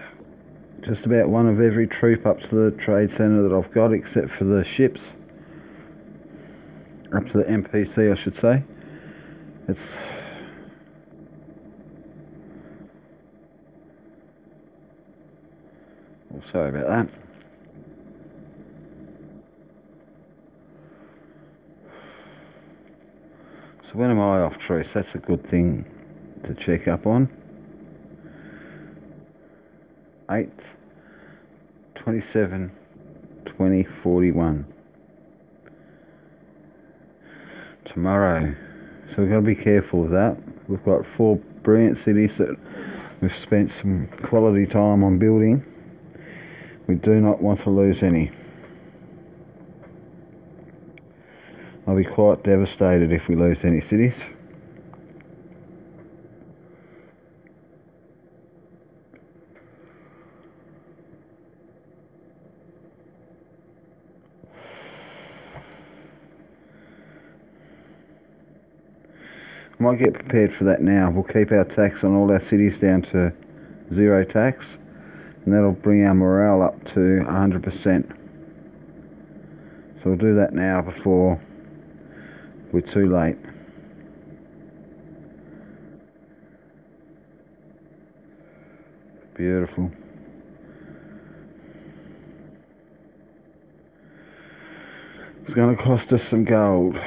just about one of every troop up to the trade centre that I've got, except for the ships. Up to the NPC, I should say. It's... oh, sorry about that. So when am I off truce? That's a good thing to check up on. 8th, 27, 20, 41. Tomorrow. So we've got to be careful of that. We've got 4 brilliant cities that we've spent some quality time on building. We do not want to lose any. I'll be quite devastated if we lose any cities. I might get prepared for that now. We'll keep our tax on all our cities down to 0 tax, and that'll bring our morale up to 100%. So we'll do that now before we're too late. Beautiful. It's going to cost us some gold.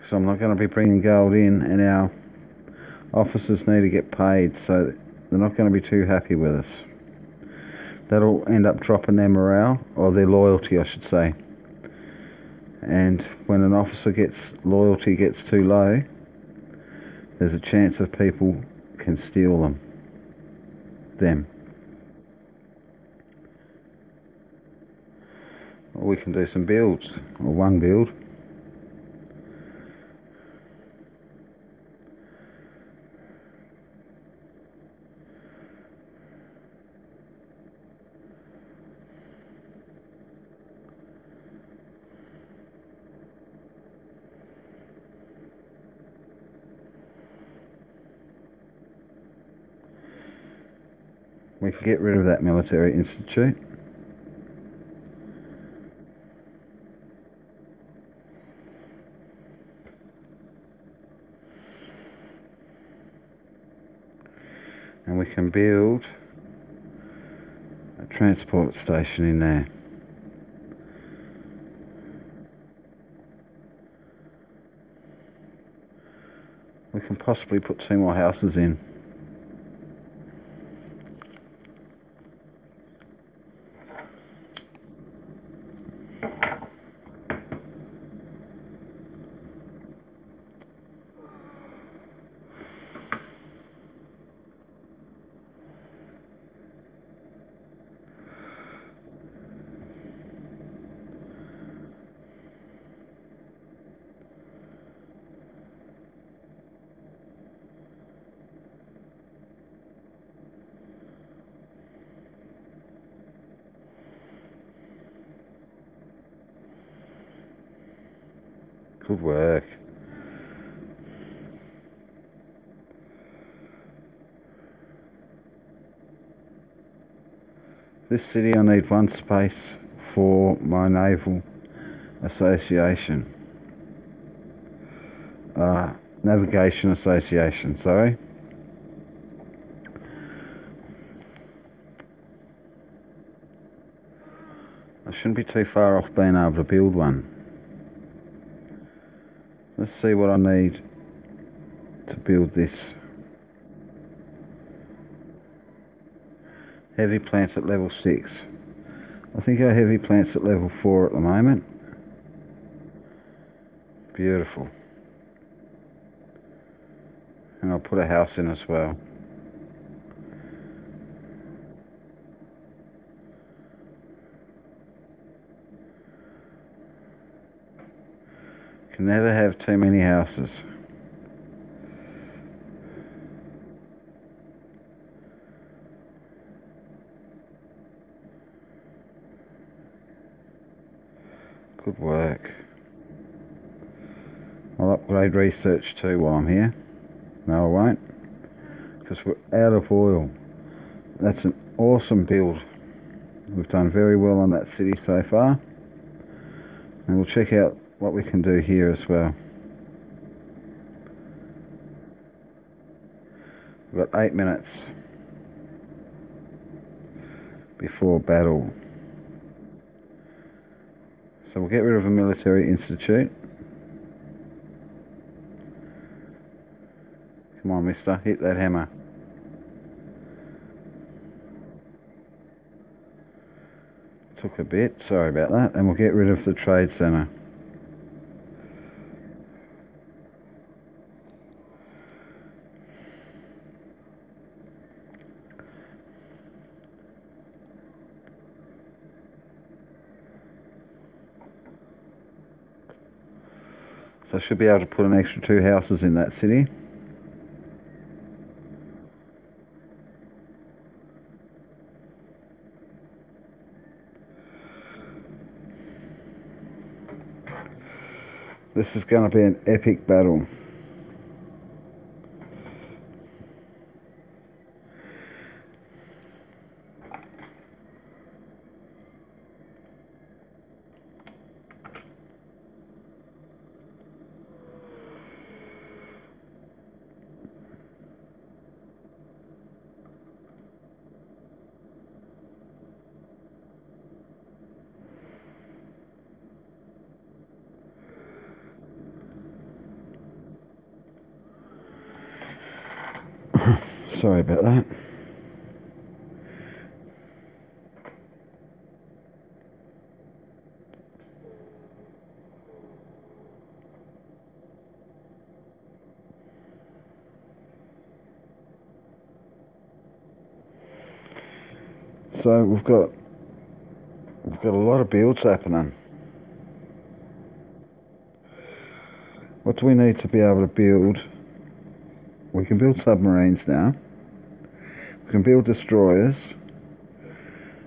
because I'm not going to be bringing gold in, and our officers need to get paid, so they're not going to be too happy with us. That'll end up dropping their morale, or their loyalty I should say. And when an officer loyalty gets too low, there's a chance of people can steal them. Or we can do some builds, or one build. We can get rid of that military institute. And we can build a transport station in there. We can possibly put 2 more houses in. Good work. This city I need 1 space for my naval association. Navigation association, sorry. I shouldn't be too far off being able to build one. Let's see what I need to build this. Heavy plants at level 6. I think our heavy plant's at level 4 at the moment. Beautiful. And I'll put a house in as well. Can never have too many houses. Good work. I'll upgrade research too while I'm here. No, I won't, because we're out of oil. That's an awesome build. We've done very well on that city so far. And we'll check out what we can do here as well. We've got 8 minutes before battle. So we'll get rid of a military institute. Come on, mister, hit that hammer. Took a bit, sorry about that. And we'll get rid of the trade centre. So I should be able to put an extra 2 houses in that city. This is going to be an epic battle. Sorry about that. So we've got a lot of builds happening. What do we need to be able to build? We can build submarines now. We can build destroyers.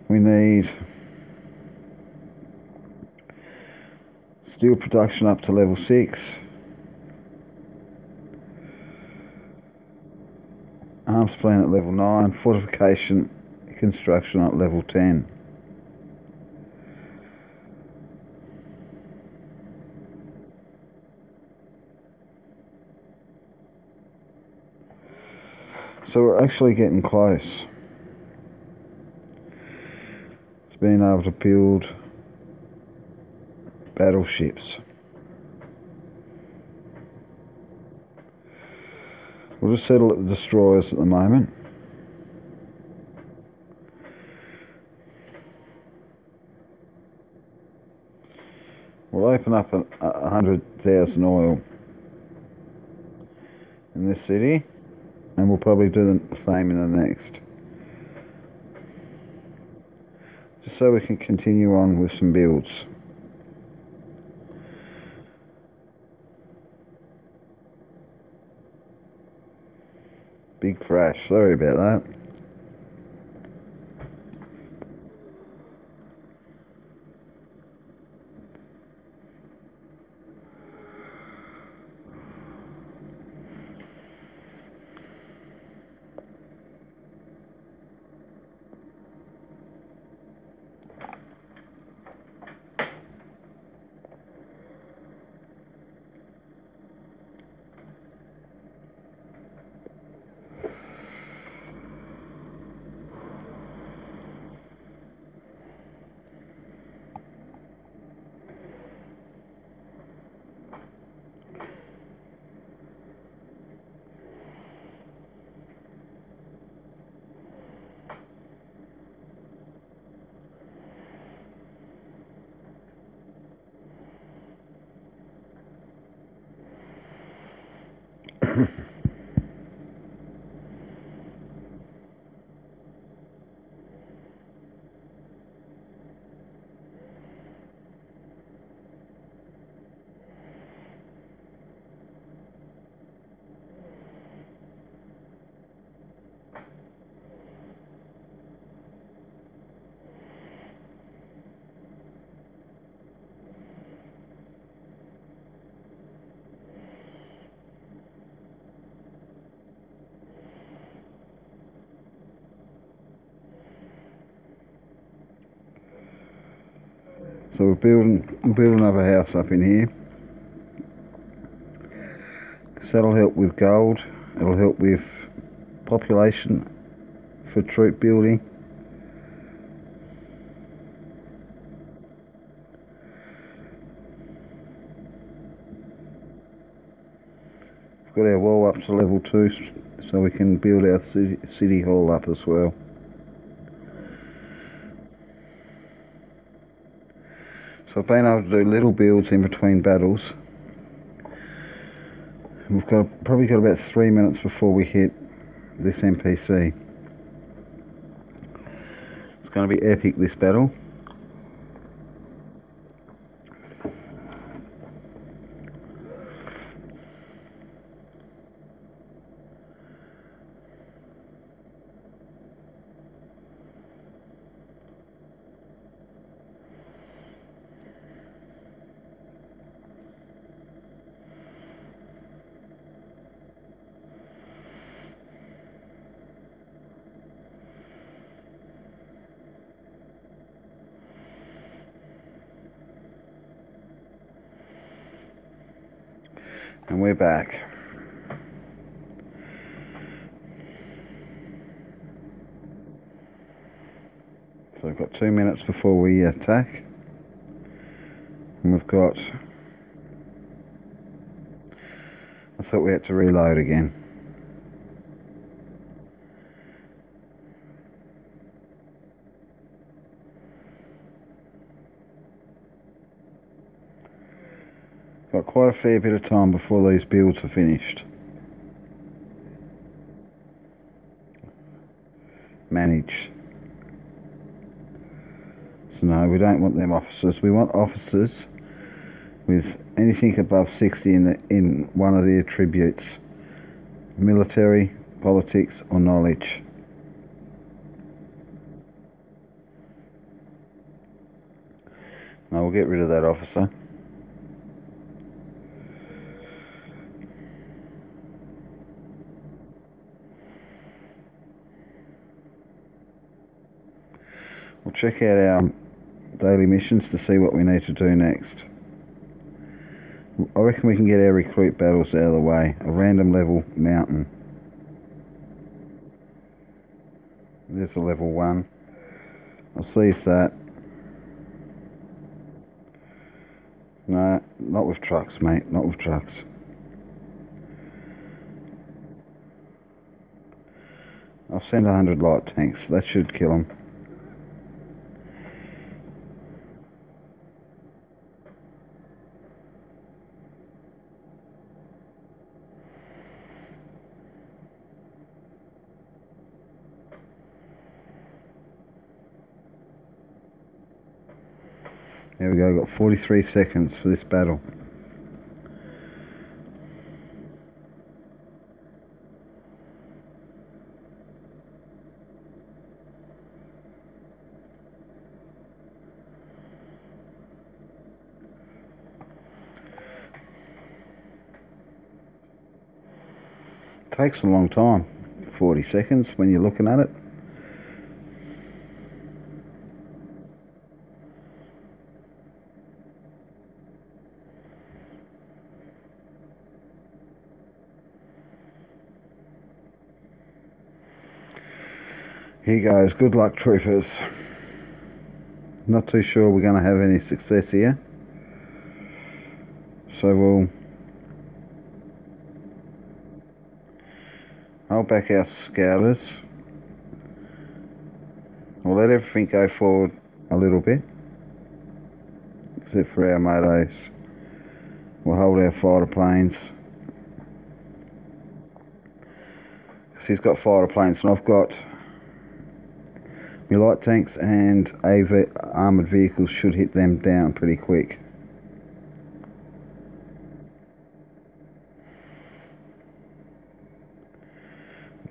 We need steel production up to level 6. Arms plan at level 9. Fortification construction at level 10. So we're actually getting close to being able to build battleships. We'll just settle at the destroyers at the moment. We'll open up 100,000 oil in this city, and we'll probably do the same in the next. Just so we can continue on with some builds. Big crash, sorry about that. So we'll build another house up in here. So that'll help with gold. It'll help with population for troop building. We've got our wall up to level 2, so we can build our city hall up as well. So I've been able to do little builds in between battles. We've probably got about 3 minutes before we hit this NPC. It's going to be epic, this battle. And we're back. So we've got 2 minutes before we attack. And we've got... I thought we had to reload again. quite a fair bit of time before these builds are finished. Manage. So no, we don't want them officers. We want officers with anything above 60 in one of the attributes: military, politics, or knowledge. Now we'll get rid of that officer. We'll check out our daily missions to see what we need to do next. I reckon we can get our recruit battles out of the way. A random level mountain. There's a level 1. I'll seize that. No, not with trucks, mate. Not with trucks. I'll send 100 light tanks. That should kill them. There we go, got 43 seconds for this battle. Takes a long time, 40 seconds when you're looking at it. Here goes, good luck troopers. Not too sure we're going to have any success here. So we'll hold back our scouters. We'll let everything go forward a little bit, except for our motos. We'll hold our fighter planes. Because he's got fighter planes and I've got my light tanks, and armoured vehicles should hit them down pretty quick.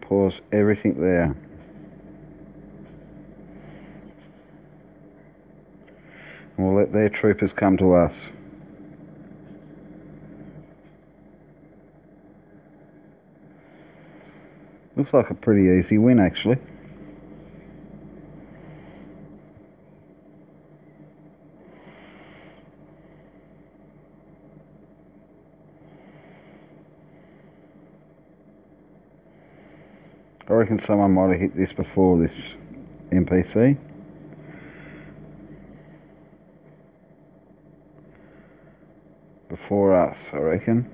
Pause everything there. And we'll let their troopers come to us. Looks like a pretty easy win, actually. I reckon someone might have hit this before this NPC. Before us, I reckon.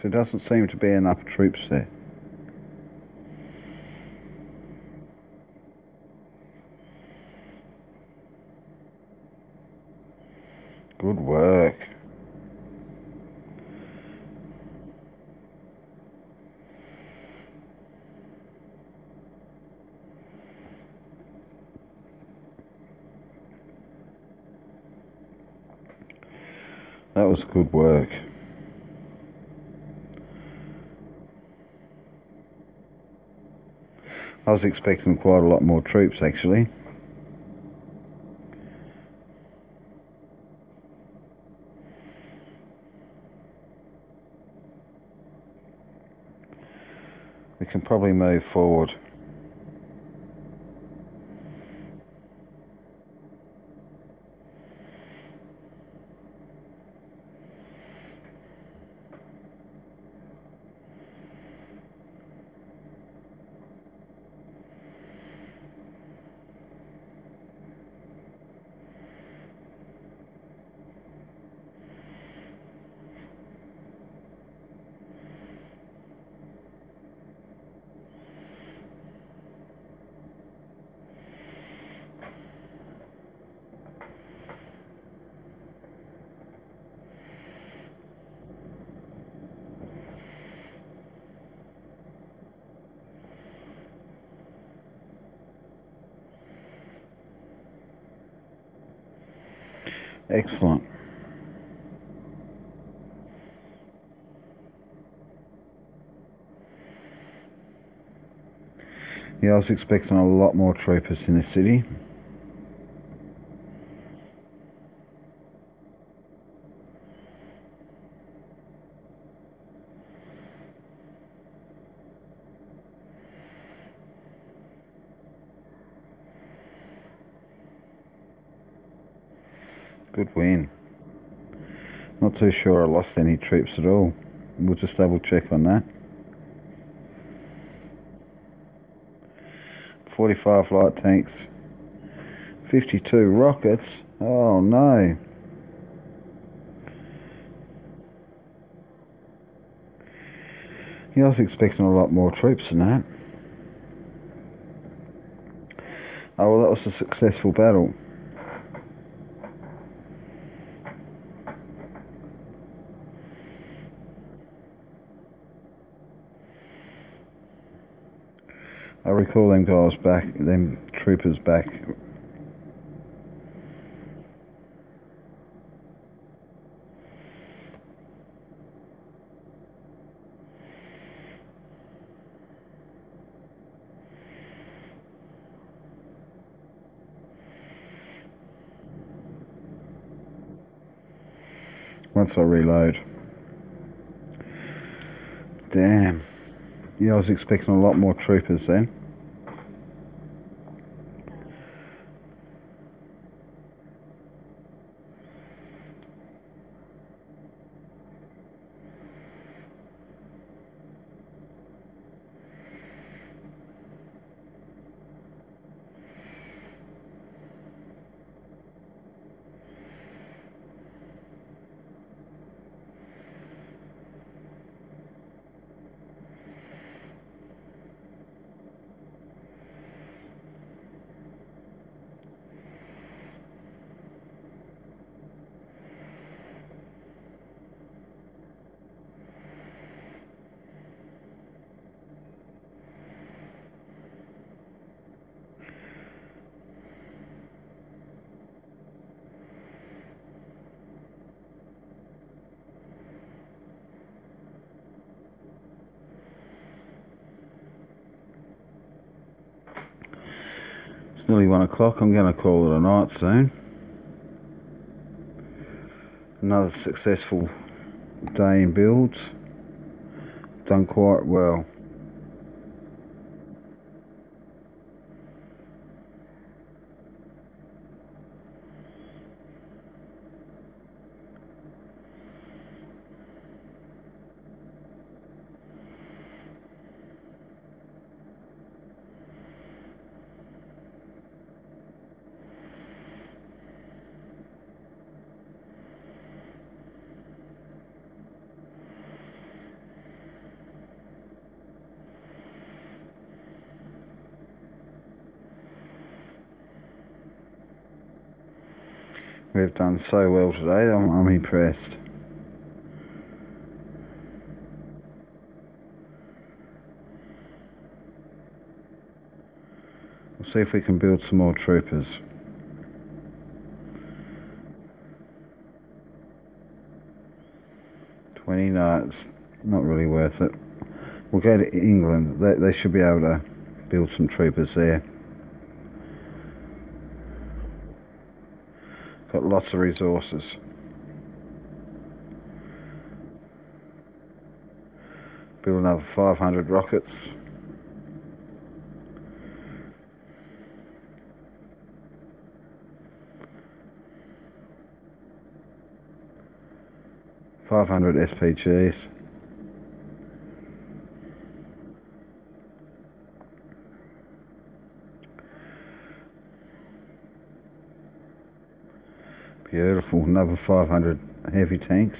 So there doesn't seem to be enough troops there. Good work. That was good work. I was expecting quite a lot more troops actually. We can probably move forward. Excellent. Yeah, I was expecting a lot more troopers in the city. Good win. Not too sure I lost any troops at all. We'll just double check on that. 45 light tanks. 52 rockets. Oh no. Yeah, I was expecting a lot more troops than that. Oh well, that was a successful battle. I recall them guys back, them troopers back. Once I reload. Damn. Yeah, I was expecting a lot more troopers then. It's nearly 1 o'clock. I'm going to call it a night soon. Another successful day in builds. Done quite well. We've done so well today, I'm impressed. We'll see if we can build some more troopers. No, it's not really worth it. We'll go to England. They should be able to build some troopers there. Got lots of resources. Build another 500 rockets. $500 SPGs. Beautiful, another 500 heavy tanks.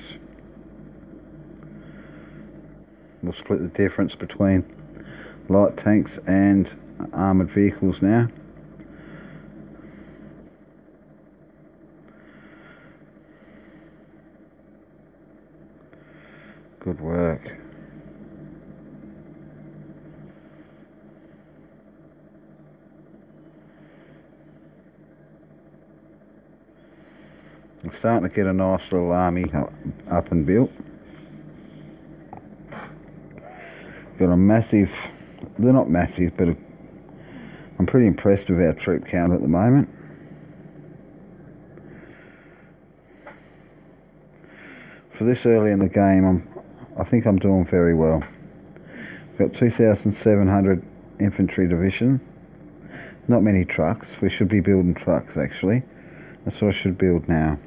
We'll split the difference between light tanks and armoured vehicles now. Good work. I'm starting to get a nice little army up and built. Got a massive, they're not massive, but I'm pretty impressed with our troop count at the moment. For this early in the game, I think I'm doing very well. Got 2,700 infantry division. Not many trucks. We should be building trucks actually. That's what I should build now.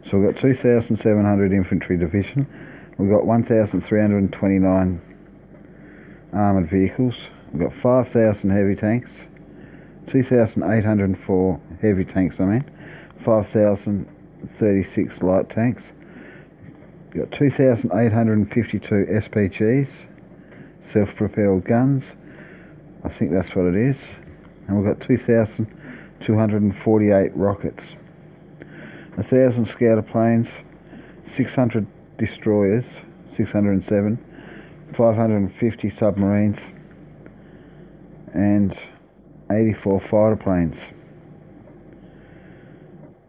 So we've got 2,700 infantry division. We've got 1,329 armoured vehicles. We've got 5,000 heavy tanks. 2,804 heavy tanks, 5,036 light tanks. We've got 2,852 SPGs, self-propelled guns. I think that's what it is. And we've got 2,248 rockets. 1,000 scouter planes, 600 destroyers, 607, 550 submarines, and 84 fighter planes.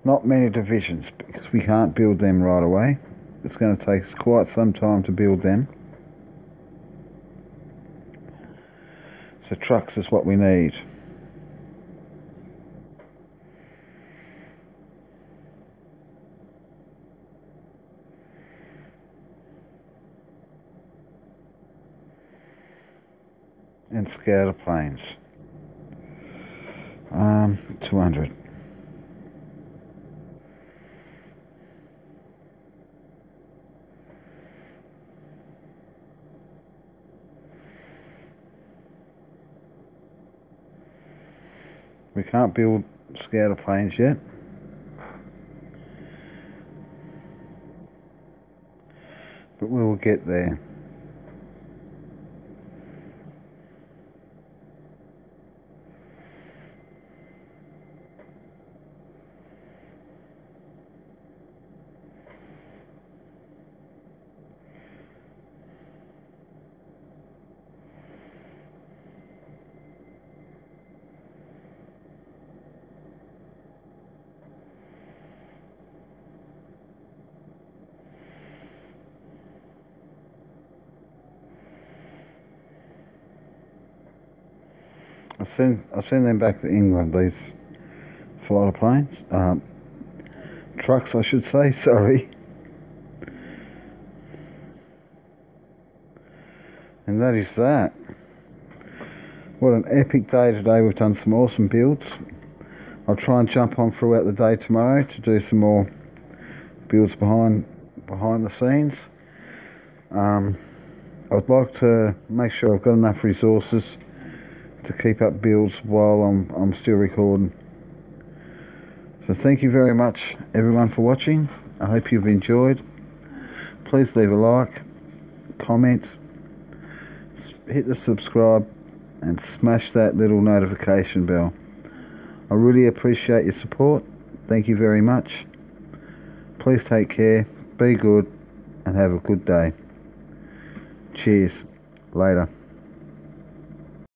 Not many divisions because we can't build them right away. It's going to take quite some time to build them. So trucks is what we need. And scouter planes. 200. We can't build scouter planes yet. But we will get there. I'll send them back to England, these fighter planes. Trucks, I should say, sorry. And that is that. What an epic day today. We've done some awesome builds. I'll try and jump on throughout the day tomorrow to do some more builds behind the scenes. I'd like to make sure I've got enough resources to keep up builds while I'm still recording. So thank you very much everyone for watching. I hope you've enjoyed. Please leave a like, comment, hit the subscribe and smash that little notification bell. I really appreciate your support. Thank you very much. Please take care, be good and have a good day. Cheers. Later.